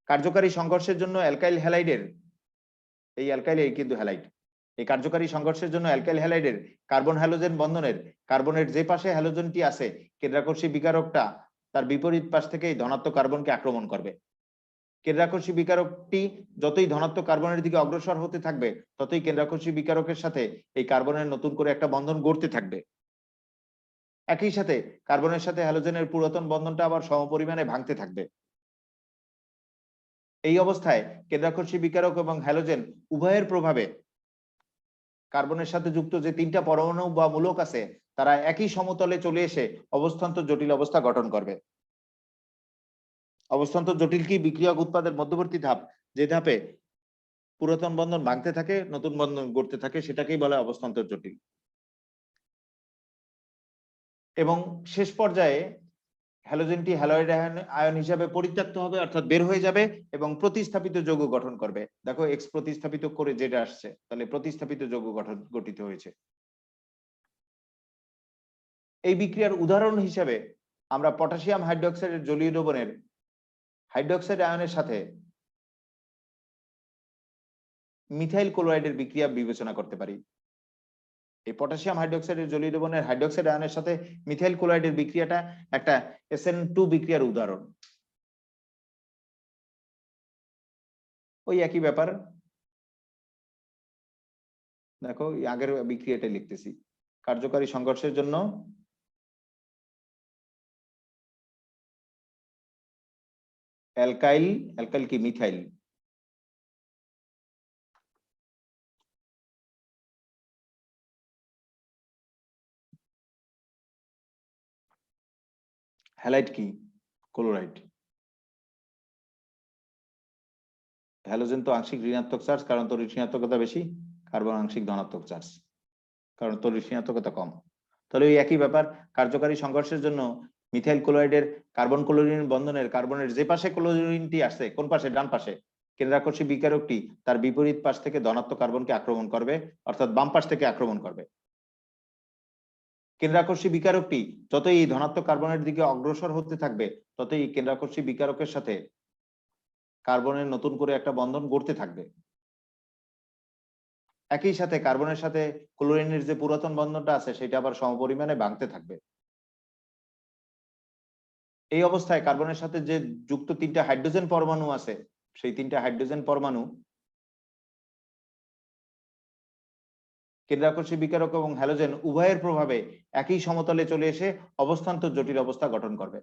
কার্যকারী সংঘর্ষের জন্য অ্যালকাইল হ্যালাইডের, এই অ্যালকাইল এই কিন্তু হ্যালাইড, এই কার্যকারী সংঘর্ষের জন্য অ্যালকাইল হ্যালাইডের কার্বন হ্যালোজেন বন্ধনের কার্বনের যে পাশে হ্যালোজেনটি আছে, কেন্দ্রাকর্ষী বিকারকটা তার বিপরীত পাশ থেকে ধনাত্মক কার্বনকে আক্রমণ করবে। কেন্দ্রাকর্ষী বিকারকটি যতই ধনাত্মক কার্বনের দিকে অগ্রসর হতে থাকবে, ততই কেন্দ্রাকর্ষী বিকারকের সাথে এই কার্বনের নতুন করে একটা বন্ধন গড়তে থাকবে। একই সাথে কার্বনের সাথে হ্যালোজেনের পুরাতন বন্ধনটা আবার সমপরিমাণে ভাঙতে থাকবে। এই অবস্থায় কেন্দ্রাকর্ষী বিকারক এবং হ্যালোজেন উভয়ের প্রভাবে কার্বনের সাথে যুক্ত যে তিনটা পরমাণু বা মূলক আছে তারা একই সমতলে চলে এসে অবস্থান্তর জটিল অবস্থা গঠন করবে। অবস্থান্তর জটিল কি? বিক্রিয়ক উৎপাদের মধ্যবর্তী ধাপ, যে ধাপে পুরাতন বন্ধন ভাঙতে থাকে, নতুন বন্ধন গড়তে থাকে, সেটাকেই বলা হয় অবস্থান্তর জটিল। এবং শেষ পর্যায়ে হ্যালোজেনটি হ্যালোয়েড আয়ন হিসাবে পরিত্যক্ত হবে, অর্থাৎ বের হয়ে যাবে এবং প্রতিস্থাপিত যৌগ গঠন করবে। দেখো এক্স প্রতিস্থাপিত করে যেটা আসছে, তাহলে প্রতিস্থাপিত যৌগ গঠিত হয়েছে। এই বিক্রিয়ার উদাহরণ হিসাবে আমরা পটাশিয়াম হাইড্রোক্সাইডের জলীয় দ্রবণের হাইড্রোক্সাইড আয়নের সাথে মিথাইল ক্লোরাইডের বিক্রিয়া বিবেচনা করতে পারি। এই পটাশিয়াম হাইড্রোক্সাইডের জলীয় দ্রবণের হাইড্রোক্সাইড আয়নের সাথে মিথাইল ক্লোরাইডের বিক্রিয়াটা একটা SN2 বিক্রিয়ার উদাহরণ। ওই একই ব্যাপার, দেখো আগের বিক্রিয়াটা লিখতেছি। কার্যকারী সংঘর্ষের জন্য অ্যালকাইল, অ্যালকাইল কি মিথাইল, হ্যালাইড কি ক্লোরাইড। হ্যালোজেন তো আংশিক ঋণাত্মক চার্জ, কারণ তড়িৎ ঋণাত্মকতা বেশি। কার্বন আংশিক ধনাত্মক চার্জ, কারণ তড়িৎ ঋণাত্মকতা কম। তাহলে ওই একই ব্যাপার, কার্যকারী সংঘর্ষের জন্য মিথাইল ক্লোরাইডের কার্বন ক্লোরিন বন্ধনের কার্বনের যে পাশে ক্লোরিনটি আসছে, কোন পাশে? ডান পাশে। কেন্দ্রাকর্ষী বিকারকটি তার বিপরীত পাশ থেকে ধনাত্মক কার্বনকে আক্রমণ করবে, অর্থাৎ বাম পাশ থেকে আক্রমণ করবে। কেন্দ্রাকর্ষী বিকারকটি যতই এই ধনাত্মক কার্বনের দিকে অগ্রসর হতে থাকবে, ততই কেন্দ্রাকর্ষী বিকারকের সাথে কার্বনের নতুন করে একটা বন্ধন গড়তে থাকবে। একই সাথে কার্বনের সাথে ক্লোরিনের যে পুরাতন বন্ধনটা আছে সেটা আবার সমপরিমাণে ভাঙতে থাকবে। এই অবস্থায় কার্বনের সাথে যে যুক্ত তিনটা হাইড্রোজেন পরমাণু আছে, সেই তিনটা হাইড্রোজেন পরমাণু কেন্দ্রাকর্ষী বিকারক এবং হ্যালোজেন উভয়ের প্রভাবে একই সমতলে চলে এসে অবস্থান্তর জটিল অবস্থা গঠন করবে।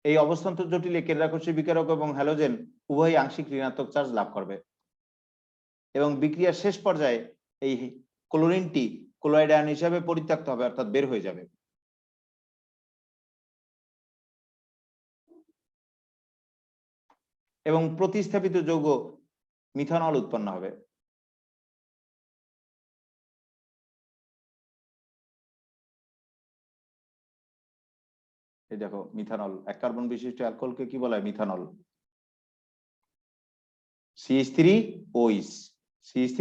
এই অবস্থান্তর জটিলে কেন্দ্রাকর্ষী বিকারক এবং হ্যালোজেন উভয়ই আংশিক ঋণাত্মক চার্জ লাভ করবে এবং বিক্রিয়ার শেষ পর্যায়ে এই ক্লোরিনটি ক্লোরাইড আয়ন হিসাবে পরিত্যক্ত হবে, অর্থাৎ বের হয়ে যাবে। এবং প্রতিস্থাপিত যৌগ মিথানল উৎপন্ন হবে। এই দেখো মিথানল, এক কার্বন বিশিষ্ট অ্যালকোহলকে কি বলা হয়? মিথানল। CH3OH, CH3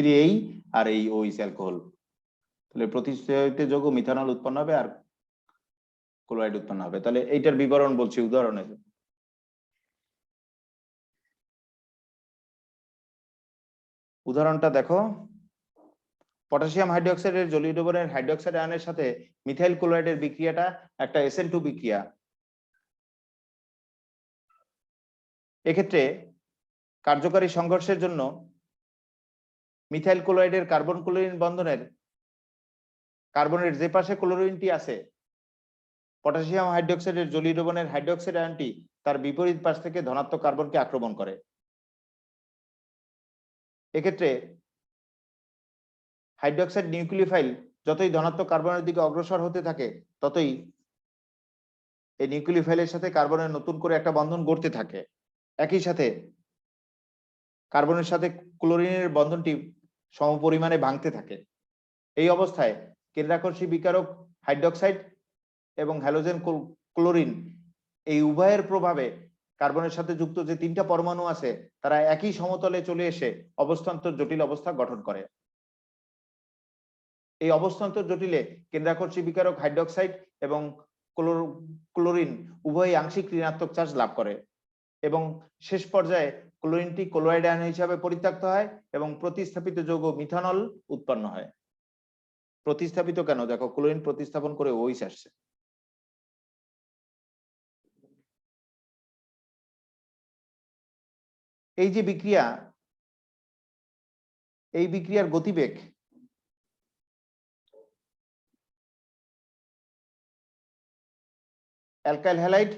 আর এই OH অ্যালকোহল। তাহলে প্রতিস্থাপিত যৌগ মিথানল উৎপন্ন হবে আর ক্লোরাইড উৎপন্ন হবে। তাহলে এইটার বিবরণ বলছি উদাহরণে। উদাহরণটা দেখো, পটাশিয়াম হাইড্রোক্সাইডের জলীয় দ্রবণের হাইড্রোক্সাইড আয়নের সাথে মিথাইল ক্লোরাইডের বিক্রিয়াটা একটা SN2 বিক্রিয়া। এক্ষেত্রে কার্যকারী সংঘর্ষের জন্য মিথাইল ক্লোরাইডের কার্বন ক্লোরিন বন্ধনের কার্বনের যে পাশে ক্লোরিনটি আছে, পটাশিয়াম হাইড্রোক্সাইডের জলীয় দ্রবণের হাইড্রোক্সাইড আয়নটি তার বিপরীত পাশ থেকে ধনাত্মক কার্বনকে আক্রমণ করে। এক্ষেত্রে হাইড্রোক্সাইড নিউক্লিওফাইল যতই ধনাত্মক কার্বনের দিকে অগ্রসর হতে থাকে, ততই এই নিউক্লিওফাইলের সাথে কার্বনের নতুন করে একটা বন্ধন গড়তে থাকে। একই সাথে কার্বনের সাথে ক্লোরিনের বন্ধনটি সমপরিমাণে ভাঙতে থাকে। এই অবস্থায় কেন্দ্রাকর্ষী বিকারক হাইড্রোক্সাইড এবং হ্যালোজেন ক্লোরিন এই উভয়ের প্রভাবে কার্বনের সাথে যুক্ত যে তিনটা পরমাণু আছে তারা একই সমতলে চলে এসে অবস্থান্তর জটিল অবস্থা গঠন করে। এই অবস্থান্তর জটিলে কেন্দ্রাকর্ষী বিকারক হাইড্রোক্সাইড এবং ক্লোরিন উভয়ই আংশিক ঋণাত্মক চার্জ লাভ করে এবং শেষ পর্যায়ে ক্লোরিনটি ক্লোরাইড আয়ন হিসাবে পরিত্যক্ত হয় এবং প্রতিস্থাপিত যৌগ মিথানল উৎপন্ন হয়। প্রতিস্থাপিত কেন? দেখো ক্লোরিন প্রতিস্থাপন করে OH আসছে। এই যে বিক্রিয়া, এই বিক্রিয়ার গতিবেগ অ্যালকাইল হ্যালাইড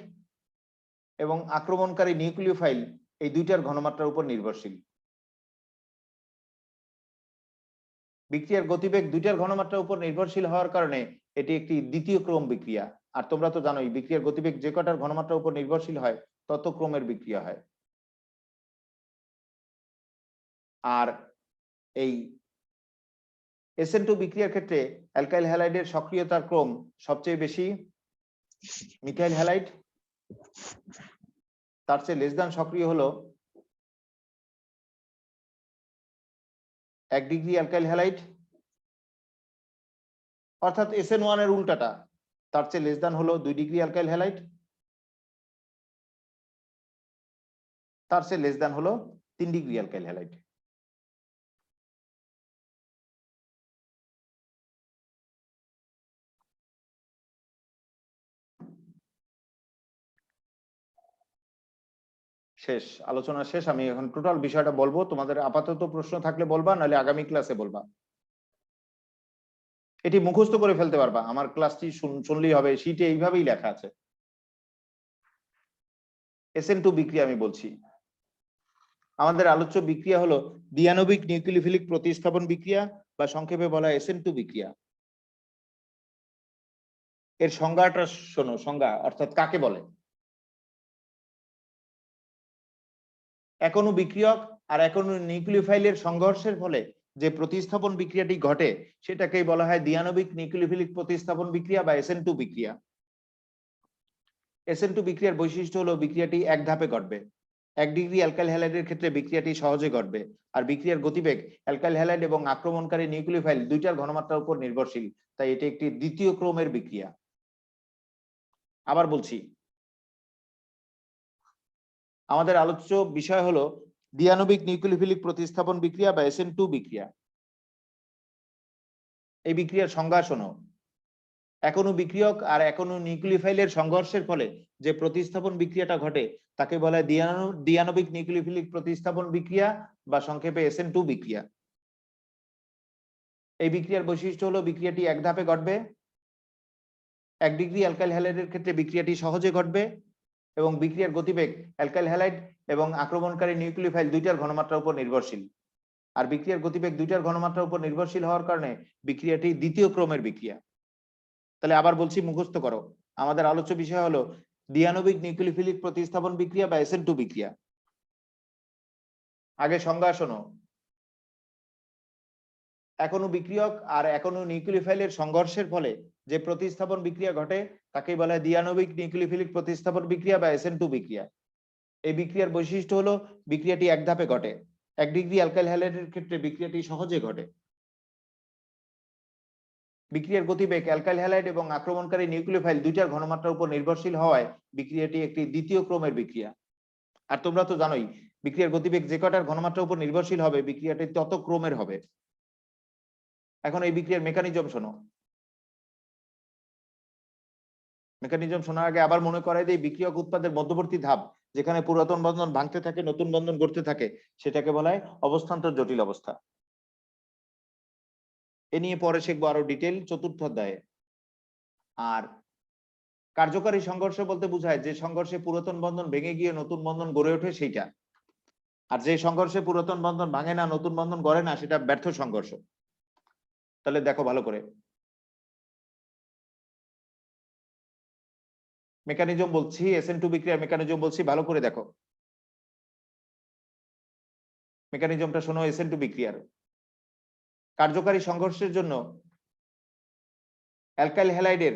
এবং আক্রমণকারী নিউক্লিওফাইল এই দুইটার ঘনমাত্রার উপর নির্ভরশীল। বিক্রিয়ার গতিবেগ দুইটার ঘনমাত্রার উপর নির্ভরশীল হওয়ার কারণে এটি একটি দ্বিতীয় ক্রম বিক্রিয়া। আর তোমরা তো জানোই বিক্রিয়ার গতিবেগ যে কটার ঘনমাত্রার উপর নির্ভরশীল হয় তত ক্রমের বিক্রিয়া হয়। আর এই SN2 বিক্রিয়ার ক্ষেত্রে অ্যালকাইল হ্যালাইডের সক্রিয়তার ক্রম সবচেয়ে বেশি, মিথাইল হ্যালাইড তার চেয়ে লেস দ্যান সক্রিয় হলো 1 ডিগ্রি অ্যালকাইল হ্যালাইড, অর্থাৎ SN1 এর উল্টাটা, তার চেয়ে লেস দ্যান হলো 2 ডিগ্রি অ্যালকাইল হ্যালাইড, তার চেয়ে লেস দ্যান হলো 3 ডিগ্রি অ্যালকাইল হ্যালাইড। শেষ আলোচনা শেষ। আমি এখন টোটাল বিষয়টা বলবো, তোমাদের আপাতত প্রশ্ন থাকলে বলবা, নাহলে আগামী ক্লাসে বলবা। এটি মুখস্থ করে ফেলতে পারবা, আমার ক্লাসটি শুনলেই হবে, শীটে এইভাবেই লেখা আছে। SN2 বিক্রিয়া আমি বলছি, আমাদের আলোচ্য বিক্রিয়া হলো দ্বিআণবিক নিউক্লিওফিলিক প্রতিস্থাপন বিক্রিয়া বা সংক্ষেপে বলা হয় SN2 বিক্রিয়া। এর সংজ্ঞাটা শোনো, সংজ্ঞা অর্থাৎ কাকে বলে। একণু বিক্রিয়ক আর একণু নিউক্লিওফাইলের সংঘর্ষের ফলে যে প্রতিস্থাপন বিক্রিয়াটি ঘটে সেটাকেই বলা হয় দ্বিআণবিক নিউক্লিওফিলিক প্রতিস্থাপন বিক্রিয়া বা SN2 বিক্রিয়া। SN2 বিক্রিয়ার বৈশিষ্ট্য হলো বিক্রিয়াটি এক ধাপে ঘটবে। 1 ডিগ্রি অ্যালকাইল হ্যালাইডের ক্ষেত্রে বিক্রিয়াটি সহজে ঘটবে, আর বিক্রিয়ার গতিবেগ অ্যালকাইল হ্যালাইড এবং আক্রমণকারী নিউক্লিওফাইল দুইটার ঘনমাত্রার উপর নির্ভরশীল, তাই এটি একটি দ্বিতীয় ক্রমের বিক্রিয়া। আবার বলছি, আমাদের আলোচ্য বিষয় হলো দ্বিআণবিক নিউক্লিওফিলিক প্রতিস্থাপন বিক্রিয়া বা SN2 বিক্রিয়া। এই বিক্রিয়ার সংজ্ঞা শোনো। একণু বিক্রিয়ক আর একণু নিউক্লিওফাইলের সংঘর্ষের ফলে যে প্রতিস্থাপন বিক্রিয়াটা ঘটে তাকে বলা হয় দ্বিআণবিক নিউক্লিওফিলিক প্রতিস্থাপন বিক্রিয়া বা সংক্ষেপে SN2 বিক্রিয়া। এই বিক্রিয়ার বৈশিষ্ট্য হলো বিক্রিয়াটি এক ধাপে ঘটবে। 1 ডিগ্রি অ্যালকাইল হ্যালাইডের ক্ষেত্রে বিক্রিয়াটি সহজে ঘটবে এবং বিক্রিয়ার গতিবেগ অ্যালকাইল হ্যালাইড এবং আক্রমণকারী নিউক্লিওফাইল দুইটার ঘনমাত্রার উপর নির্ভরশীল। আর বিক্রিয়ার গতিবেগ দুইটার ঘনমাত্রার উপর নির্ভরশীল হওয়ার কারণে বিক্রিয়াটি দ্বিতীয় ক্রমের বিক্রিয়া। তাহলে আবার বলছি, মুখস্থ করো। আমাদের আলোচ্য বিষয় হলো দ্বিআণবিক নিউক্লিওফিলিক প্রতিস্থাপন বিক্রিয়া বা SN2 বিক্রিয়া। আগে সংজ্ঞা শোনো। একণু বিক্রিয়ক আর একণু নিউক্লিওফাইলের সংঘর্ষের ফলে যে প্রতিস্থাপন বিক্রিয়া ঘটে তাকেই বলা হয় দ্বিআণবিক নিউক্লিওফিলিক প্রতিস্থাপন বিক্রিয়া বা SN2 বিক্রিয়া। এই বিক্রিয়ার বৈশিষ্ট্য হলো বিক্রিয়াটি এক ধাপে ঘটে। 1 ডিগ্রি অ্যালকাইল হ্যালাইডের ক্ষেত্রে বিক্রিয়াটি সহজে ঘটে। বিক্রিয়ার গতিবেগ অ্যালকাইল হ্যালাইড এবং আক্রমণকারী নিউক্লিওফাইল দুইটার ঘনমাত্রার উপর নির্ভরশীল হওয়ায় বিক্রিয়াটি একটি দ্বিতীয় ক্রমের বিক্রিয়া। আর তোমরা তো জানোই বিক্রিয়ার গতিবেগ যে কটার ঘনমাত্রার উপর নির্ভরশীল হবে বিক্রিয়াটি তত ক্রমের হবে। এখন এই বিক্রিয়ার মেকানিজম শোনো। মেকানিজম শোনার আগে আবার মনে করাই দেই, বিক্রিয়ক উৎপাদের মধ্যবর্তী ধাপ যেখানে পুরাতন বন্ধন ভাঙতে থাকে নতুন বন্ধন গড়তে থাকে সেটাকে বলা হয় অবস্থান্তর জটিল অবস্থা। এ নিয়ে পরে শিখবো আরো ডিটেইল চতুর্থ অধ্যায়ে। আর কার্যকারী সংঘর্ষ বলতে বোঝায় যে সংঘর্ষে পুরাতন বন্ধন ভেঙে গিয়ে নতুন বন্ধন গড়ে ওঠে সেইটা। আর যে সংঘর্ষে পুরাতন বন্ধন ভাঙে না নতুন বন্ধন গড়ে না সেটা ব্যর্থ সংঘর্ষ। তাহলে দেখো ভালো করে মেকানিজম বলছি, SN2 বিক্রিয়ার মেকানিজম বলছি, ভালো করে দেখো। মেকানিজমটা শোনো। SN2 বিক্রিয়ার কার্যকারী সংঘর্ষের জন্য অ্যালকাইল হ্যালাইডের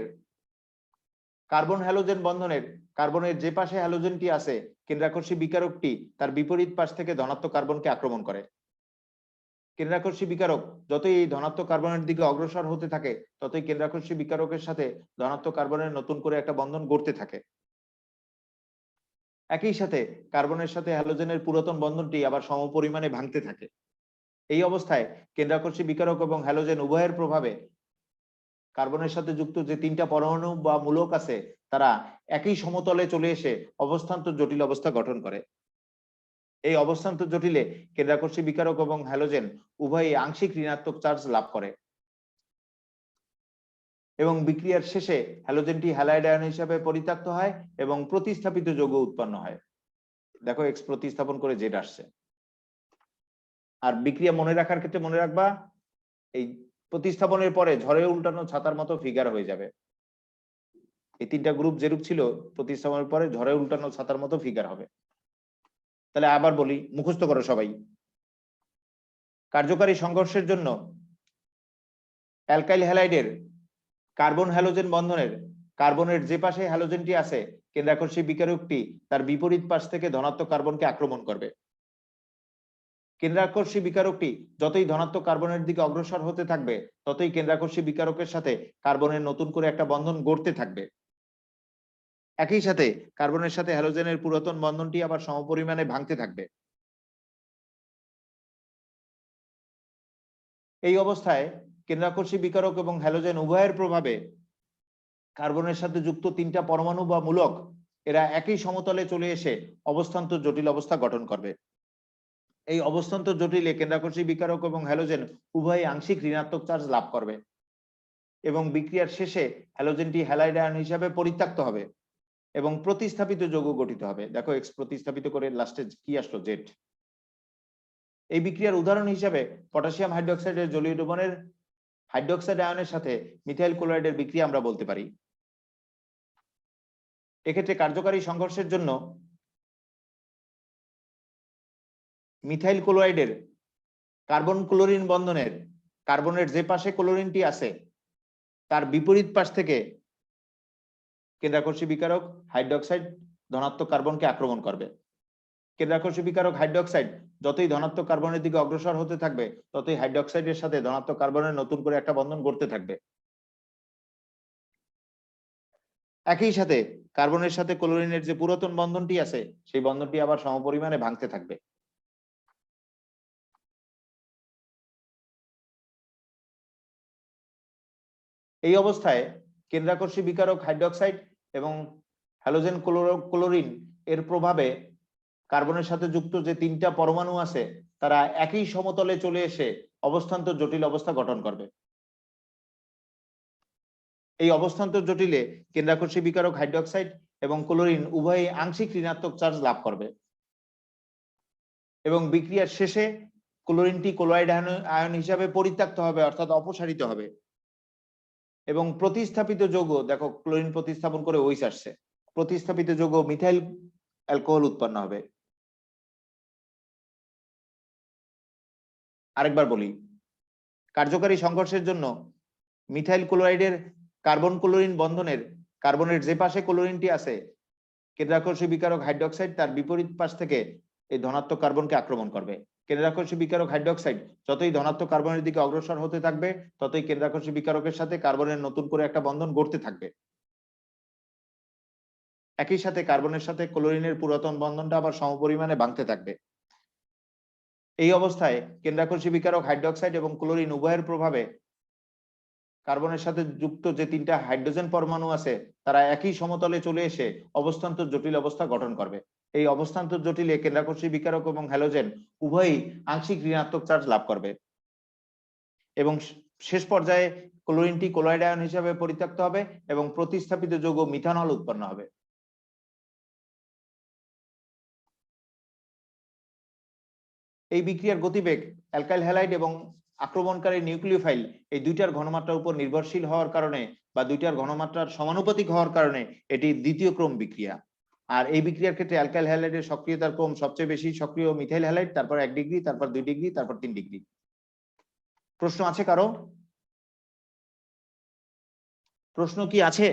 কার্বন হ্যালোজেন বন্ধনের কার্বনের যে পাশে হ্যালোজেনটি আছে কেন্দ্রাকর্ষী বিকারকটি তার বিপরীত পাশ থেকে ধনাত্মক কার্বনকে আক্রমণ করে। কেন্দ্রাকর্ষী বিকারক যতই এই ধনাত্মক কার্বনের দিকে অগ্রসর হতে থাকে ততই কেন্দ্রাকর্ষী বিকারকের সাথে ধনাত্মক কার্বনের নতুন করে একটা বন্ধন গড়তে থাকে। একই সাথে কার্বনের সাথে হ্যালোজেনের পুরাতন বন্ধনটি আবার সমপরিমাণে ভাঙতে থাকে। এই অবস্থায় কেন্দ্রাকর্ষী বিকারক এবং হ্যালোজেন উভয়ের প্রভাবে কার্বনের সাথে যুক্ত যে তিনটা পরমাণু বা মূলক আছে তারা একই সমতলে চলে এসে অবস্থান্তর জটিল অবস্থা গঠন করে। এই অবস্থান্তর জটিলে কেন্দ্রাকর্ষী বিকারক এবং হ্যালোজেন উভয়ই আংশিক ঋণাত্মক চার্জ লাভ করে এবং বিক্রিয়ার শেষে হ্যালোজেনটি হ্যালাইড আয়ন হিসাবে পরিত্যক্ত হয় এবং প্রতিস্থাপিত যৌগ উৎপন্ন হয়। দেখো এক্স প্রতিস্থাপন করে জেড আসছে। আর বিক্রিয়া মনে রাখার ক্ষেত্রে মনে রাখবা এই প্রতিস্থাপনের পরে ঝড়ে উল্টানো ছাতার মতো ফিগার হয়ে যাবে। এই তিনটা গ্রুপ যেরূপ ছিল প্রতিস্থাপনের পরে ঝড়ে উল্টানো ছাতার মতো ফিগার হবে। তাহলে আবার বলি, মুখস্থ করো সবাই। কার্যকারী সংঘর্ষের জন্য অ্যালকাইল হ্যালাইডের কার্বন হ্যালোজেন বন্ধনের কার্বনের যে পাশে হ্যালোজেনটি আছে কেন্দ্রাকর্ষী বিকারকটি তার বিপরীত পাশ থেকে ধনাত্মক কার্বনকে আক্রমণ করবে। কেন্দ্রাকর্ষী বিকারকটি যতই ধনাত্মক কার্বনের দিকে অগ্রসর হতে থাকবে ততই কেন্দ্রাকর্ষী বিকারকের সাথে কার্বনের নতুন করে একটা বন্ধন গড়তে থাকবে। একই সাথে কার্বনের সাথে হ্যালোজেনের পুরাতন বন্ধনটি আবার সমপরিমাণে ভাঙতে থাকবে। এই অবস্থায় কেন্দ্রাকর্ষী বিকারক এবং হ্যালোজেন উভয়ের প্রভাবে কার্বনের সাথে যুক্ত তিনটা পরমাণু বা মূলক এরা একই সমতলে চলে এসে অবস্থান্তর জটিল অবস্থা গঠন করবে। এই অবস্থান্তর জটিলে কেন্দ্রাকর্ষী বিকারক এবং হ্যালোজেন উভয়ই আংশিক ঋণাত্মক চার্জ লাভ করবে এবং বিক্রিয়ার শেষে হ্যালোজেনটি হ্যালাইড আয়ন হিসাবে পরিত্যক্ত হবে এবং প্রতিস্থাপিত যৌগ গঠিত হবে। দেখো এক্স প্রতিস্থাপিত করে লাস্টে কি আসলো, জেড। এই বিক্রিয়ার উদাহরণ হিসাবে পটাশিয়াম হাইড্রোক্সাইডের জলীয় দ্রবণের হাইড্রোক্সাইড আয়নের সাথে মিথাইল ক্লোরাইডের বিক্রিয়া আমরা বলতে পারি। এক্ষেত্রে কার্যকারী সংঘর্ষের জন্য মিথাইল ক্লোরাইডের কার্বন ক্লোরিন বন্ধনের কার্বনের যে পাশে ক্লোরিনটি আছে তার বিপরীত পাশ থেকে কেন্দ্রাকর্ষী বিকারক হাইড্রোক্সাইড ধনাত্মক কার্বনকে আক্রমণ করবে। কেন্দ্রাকর্ষী বিকারক হাইড্রোক্সাইড যতই ধনাত্মক কার্বনের দিকে অগ্রসর হতে থাকবে ততই হাইড্রোক্সাইডের সাথে ধনাত্মক কার্বনের নতুন করে একটা বন্ধন গড়তে থাকবে। একই সাথে কার্বনের সাথে ক্লোরিনের যে পুরাতন বন্ধনটি আছে সেই বন্ধনটি আবার সমপরিমাণে ভাঙতে থাকবে। এই অবস্থায় কেন্দ্রাকর্ষী বিকারক হাইড্রোক্সাইড এবং হ্যালোজেন ক্লোরিন এর প্রভাবে কার্বনের সাথে যুক্ত যে তিনটা পরমাণু আছে তারা একই সমতলে চলে এসে অবস্থান্তর জটিল অবস্থা গঠন করবে। এই অবস্থান্তর জটিলে কেন্দ্রাকর্ষী বিকারক হাইড্রোক্সাইড এবং ক্লোরিন উভয়ই আংশিক ঋণাত্মক চার্জ লাভ করবে এবং বিক্রিয়ার শেষে ক্লোরিনটি ক্লোরাইড আয়ন হিসাবে পরিত্যক্ত হবে অর্থাৎ অপসারিত হবে এবং প্রতিস্থাপিত যৌগ, দেখো ক্লোরিন প্রতিস্থাপন করে ওইস আসছে, প্রতিস্থাপিত যৌগ মিথাইল অ্যালকোহল উৎপন্ন হবে। আরেকবার বলি, কার্যকারী সংঘর্ষের জন্য মিথাইল ক্লোরাইডের কার্বন ক্লোরিন বন্ধনের কার্বনের যে পাশে ক্লোরিনটি আছে কেন্দ্রাকর্ষী বিকারক হাইড্রোক্সাইড তার বিপরীত পাশ থেকে এই ধনাত্মক কার্বনকে আক্রমণ করবে। কেন্দ্রাকর্ষী বিকারক হাইড্রোক্সাইড যতই ধনাত্মক কার্বনের দিকে অগ্রসর হতে থাকবে ততই কেন্দ্রাকর্ষী বিকারকের সাথে কার্বনের নতুন করে একটা বন্ধন গড়তে থাকবে। একই সাথে কার্বনের সাথে ক্লোরিনের পুরাতন বন্ধনটা আবার সমপরিমাণে ভাঙতে থাকবে। এই অবস্থায় কেন্দ্রাকর্ষী বিকারক হাইড্রোক্সাইড এবং ক্লোরিন উভয়ের প্রভাবে কার্বনের সাথে যুক্ত যে তিনটা হাইড্রোজেন পরমাণু আছে তারা একই সমতলে চলে এসে অবস্থান্তর জটিল অবস্থা গঠন করবে। এই অবস্থান্তর জটিলে কেন্দ্রাকর্ষী বিকারক এবং হ্যালোজেন উভয়ই আংশিক ঋণাত্মক চার্জ লাভ করবে এবং শেষ পর্যায়ে ক্লোরিনটি ক্লোরাইড আয়ন হিসাবে পরিত্যক্ত হবে এবং প্রতিস্থাপিত যৌগ মিথানল উৎপন্ন হবে। এই বিক্রিয়ার গতিবেগ অ্যালকাইল হ্যালাইড এবং আক্রমণকারী নিউক্লিওফাইল এই দুইটার ঘনমাত্রার উপর নির্ভরশীল হওয়ার কারণে বা দুইটার ঘনমাত্রার সমানুপাতিক হওয়ার কারণে এটি দ্বিতীয় ক্রম বিক্রিয়া। আর এই বিক্রিয়ার ক্ষেত্রে অ্যালকাইল হ্যালাইডের সক্রিয়তার ক্রম সবচেয়ে বেশি সক্রিয় মিথাইল হ্যালাইড, তারপর 1 ডিগ্রি, তারপর 2 ডিগ্রি, তারপর 3 ডিগ্রি। প্রশ্ন আছে কারো? প্রশ্ন কি আছে?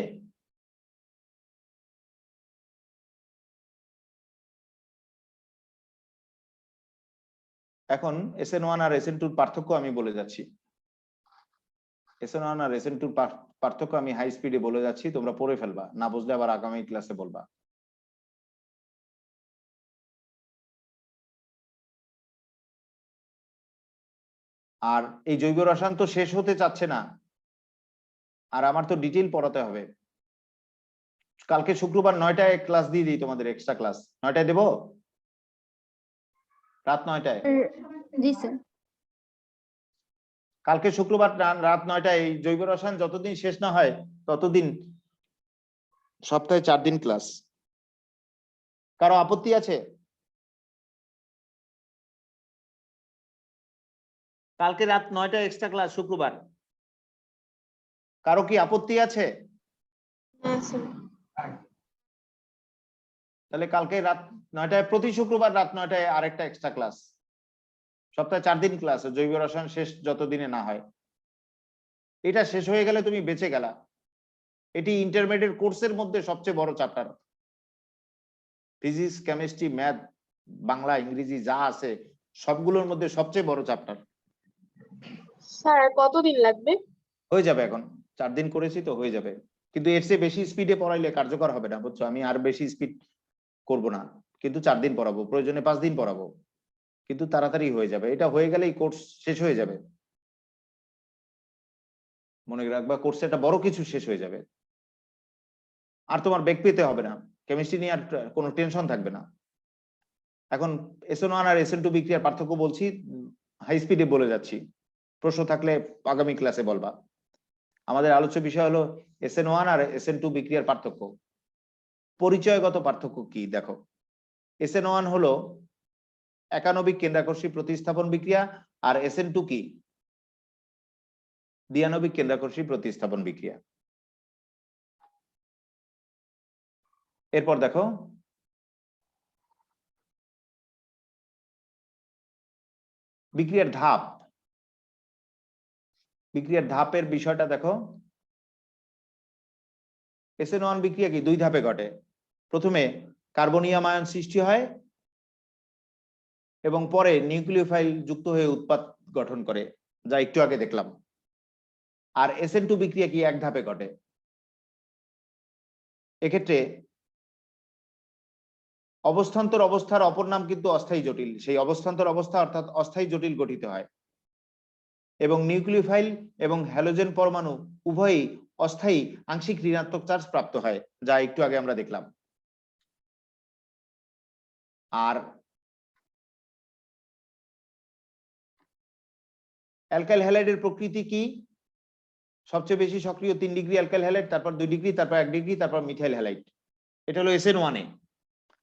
এখন SN1 আর SN2 এর পার্থক্য আমি বলে যাচ্ছি। SN1 আর SN2 এর পার্থক্য আমি হাই স্পিডে বলে যাচ্ছি, তোমরা পড়ে ফেলবা, না বুঝলে আবার আগামী ক্লাসে বলবা। আর এই জৈব রসায়ন তো শেষ হতে চাচ্ছে না, আর আমার তো ডিটেইল পড়াতে হবে। কালকে শুক্রবার 9টায় ক্লাস দিয়ে দিই তোমাদের, এক্সট্রা ক্লাস 9টায় দেবো। রাত 9টায়? জি স্যার। কালকে শুক্রবার রাত 9টায় এই জৈব রসায়ন যতদিন শেষ না হয় ততদিন সপ্তাহে 4 দিন ক্লাস। কারো আপত্তি আছে? কালকে রাত 9টায় এক্সট্রা ক্লাস শুক্রবার। কারো কি আপত্তি আছে? তাহলে কালকে রাত 9টায়, প্রতি শুক্রবার রাত 9টায় আরেকটা এক্সট্রা ক্লাস। সপ্তাহে 4 দিন ক্লাস, জৈব রসায়ন শেষ যতদিনে না হয়। এটা শেষ হয়ে গেলে তুমি বেঁচে গেলা। এটি ইন্টারমিডিয়েট কোর্সের মধ্যে সবচেয়ে বড় chapter. Physics, chemistry, math, Bangla, ইংরেজি যা আছে সবগুলোর মধ্যে সবচেয়ে বড় চ্যাপ্টার। স্যার কতদিন লাগবে? হয়ে যাবে, এখন 4 দিন করেছি তো হয়ে যাবে, কিন্তু এর চেয়ে বেশি স্পিডে পড়াইলে কার্যকর হবে না, বুঝছো? আমি আর বেশি স্পিড করব না, কিন্তু 4 দিন পড়াবো, প্রয়োজনে 5 দিন পড়াবো, কিন্তু তাড়াতাড়ি হয়ে যাবে। এটা হয়ে গেলেই কোর্স শেষ হয়ে যাবে। মনে রাখবা, কোর্সে একটা বড় কিছু শেষ হয়ে যাবে, আর তোমার বেগ পেতে হবে না, কেমিস্ট্রি নিয়ে আর কোনো টেনশন থাকবে না। এখন SN1 আর SN2 বিক্রিয়ার পার্থক্য বলছি, হাই স্পিডে বলে যাচ্ছি, প্রশ্ন থাকলে আগামী ক্লাসে বলবা। আমাদের আলোচ্য বিষয় হলো SN1 আর SN2 বিক্রিয়ার পার্থক্য। পরিচয়গত পার্থক্য কি দেখো। SN1 হলো একানবিক কেন্দ্রাকর্ষী প্রতিস্থাপন বিক্রিয়া, আর SN2 কি? দ্বিআণবিক কেন্দ্রাকর্ষী প্রতিস্থাপন বিক্রিয়া। এরপর দেখো বিক্রিয়ার ধাপ। বিক্রিয়ার ধাপের বিষয়টা দেখো। SN1 বিক্রিয়া কি 2 ধাপে ঘটে। প্রথমে কার্বনিয়াম আয়ন সৃষ্টি হয় এবং পরে নিউক্লিওফাইল যুক্ত হয়ে উৎপাদ গঠন করে, যা একটু আগে দেখলাম। আর SN2 বিক্রিয়া কি 1 ধাপে ঘটে। এক্ষেত্রে অবস্থান্তর অবস্থার অপর নাম কিন্তু অস্থায়ী জটিল, সেই অবস্থান্তর অবস্থা অর্থাৎ অস্থায়ী জটিল গঠিত হয়, এবং নিউক্লিওফাইল এবং হ্যালোজেন পরমাণু উভয়ই অস্থায়ী আংশিক ঋণাত্মক চার্জ প্রাপ্ত হয়, যা একটু আগে আমরা দেখলাম। আর অ্যালকাইল হ্যালাইডের প্রকৃতি কি? সবচেয়ে বেশি সক্রিয় 3 ডিগ্রি অ্যালকাইল হ্যালাইড, তারপর 2 ডিগ্রি, তারপর 1 ডিগ্রি, তারপর মিথাইল হ্যালাইড। এটা হলো SN1 এ।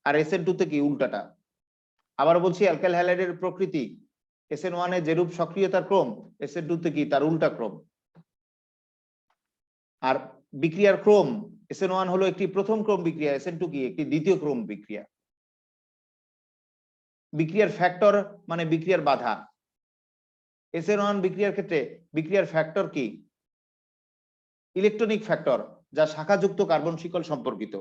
আর SN2 তে কি উল্টাটা। আবার বলছি, অ্যালকাইল হ্যালাইডের প্রকৃতি SN1 এ যেরূপ সক্রিয়তার ক্রম, SN2 তে কি তার উল্টা ক্রম। আর বিক্রিয়ার ক্রম, SN1 হলো একটি প্রথম ক্রম বিক্রিয়া, SN2 কি একটি দ্বিতীয় ক্রম বিক্রিয়া। বিক্রিয়ার ফ্যাক্টর মানে বিক্রিয়ার বাধা। SN1 বিক্রিয়ার ক্ষেত্রে বিক্রিয়ার ফ্যাক্টর কি? ইলেকট্রনিক ফ্যাক্টর, যা শাখাযুক্ত কার্বন শিকল সম্পর্কিত।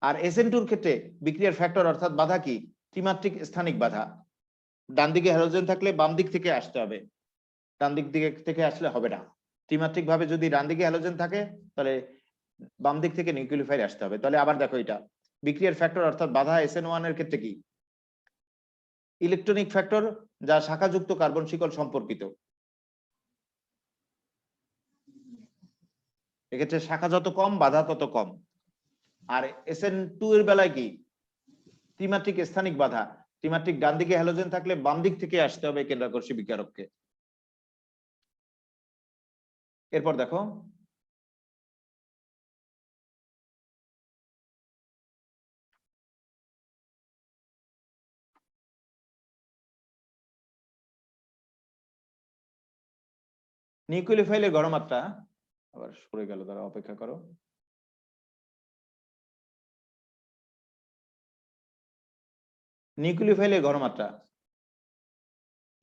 আর SN2 এর ক্ষেত্রে বিক্রিয়ার ফ্যাক্টর অর্থাৎ বাধা কি? ত্রিমাত্রিক স্থানিক বাধা। ডান দিকে হ্যালোজেন থাকলে বাম দিক থেকে আসতে হবে, ডান দিক থেকে আসলে হবে না। ত্রিমাত্রিক ভাবে যদি ডান দিকে হ্যালোজেন থাকে তাহলে বাম দিক থেকে নিউক্লিওফাইল আসতে হবে। তাহলে আবার দেখো, এটা বিক্রিয়ার ফ্যাক্টর অর্থাৎ বাধা SN1 এর ক্ষেত্রে কি? ইলেকট্রনিক ফ্যাক্টর, যা শাখাযুক্ত কার্বন শিকল সম্পর্কিত। এক্ষেত্রে শাখা যত কম বাধা তত কম। আর SN2 এর বেলায় কি? ত্রিমাত্রিক স্থানিক বাধা। ত্রিমাত্রিক ডান দিকে হ্যালোজেন থাকলে বাম দিক থেকে আসতে হবে কেন্দ্রাকর্ষী বিকিরককে। এরপর দেখো নিউক্লিওফাইলের ঘনমাত্রা। আবার সরে গেল, তারা অপেক্ষা করো। নিউক্লিওফাইলের ঘনমাত্রা।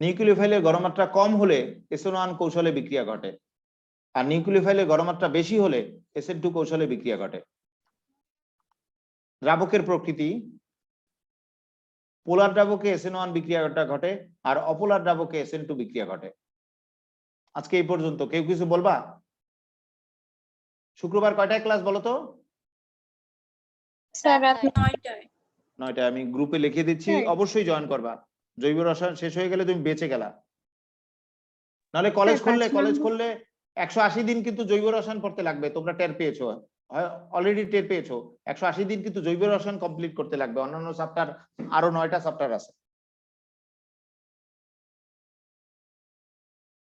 নিউক্লিওফাইলের ঘনমাত্রা কম হলে SN1 কৌশলে বিক্রিয়া ঘটে, আর নিউক্লিওফাইলের ঘনমাত্রা বেশি হলে SN2 কৌশলে বিক্রিয়া ঘটে। দ্রাবকের প্রকৃতি। পোলার দ্রাবকে SN1 বিক্রিয়াটা ঘটে, আর অপোলার দ্রাবকে SN2 বিক্রিয়া ঘটে। আজকে এই পর্যন্ত। কেউ কিছু বলবা? শুক্রবার কয়টায় ক্লাস বলো তো? স্যার রাত 9টায়। 9টায়। আমি গ্রুপে লিখে দিচ্ছি, অবশ্যই জয়েন করবা। জৈব রসায়ন শেষ হয়ে গেলে তুমি বেঁচে গেলা। নাহলে কলেজ খুললে 180 দিন কিন্তু জৈব রসায়ন পড়তে লাগবে। তোমরা টের পেয়েছো, অলরেডি টের পেয়েছো। 180 দিন কিন্তু জৈব রসায়ন কমপ্লিট করতে লাগবে। অন্যান্য চ্যাপ্টার আরো 9টা চ্যাপ্টার আছে।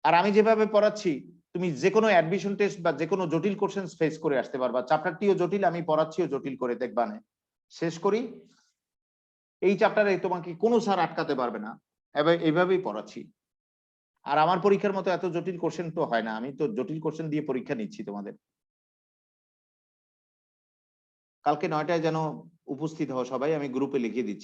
আর আমি যেভাবে পড়াচ্ছি তুমি যে কোনো অ্যাডমিশন টেস্ট বা যে কোনো জটিল কোশ্চেন ফেস করে আসতে পারবা। চ্যাপ্টারটিও জটিল, আমি পড়াচ্ছিও জটিল করে, দেখবা না। শেষ করি, এই চ্যাপ্টারে তোমাকে কোনো স্যার আটকাতে পারবে না, এইভাবেই পড়াচ্ছি। আর আমার পরীক্ষার মতো এত জটিল কোশ্চেন তো হয় না, আমি তো জটিল কোশ্চেন দিয়ে পরীক্ষা নিচ্ছি তোমাদের। কালকে 9টায় যেন উপস্থিত হও সবাই, আমি গ্রুপে লিখে দিচ্ছি।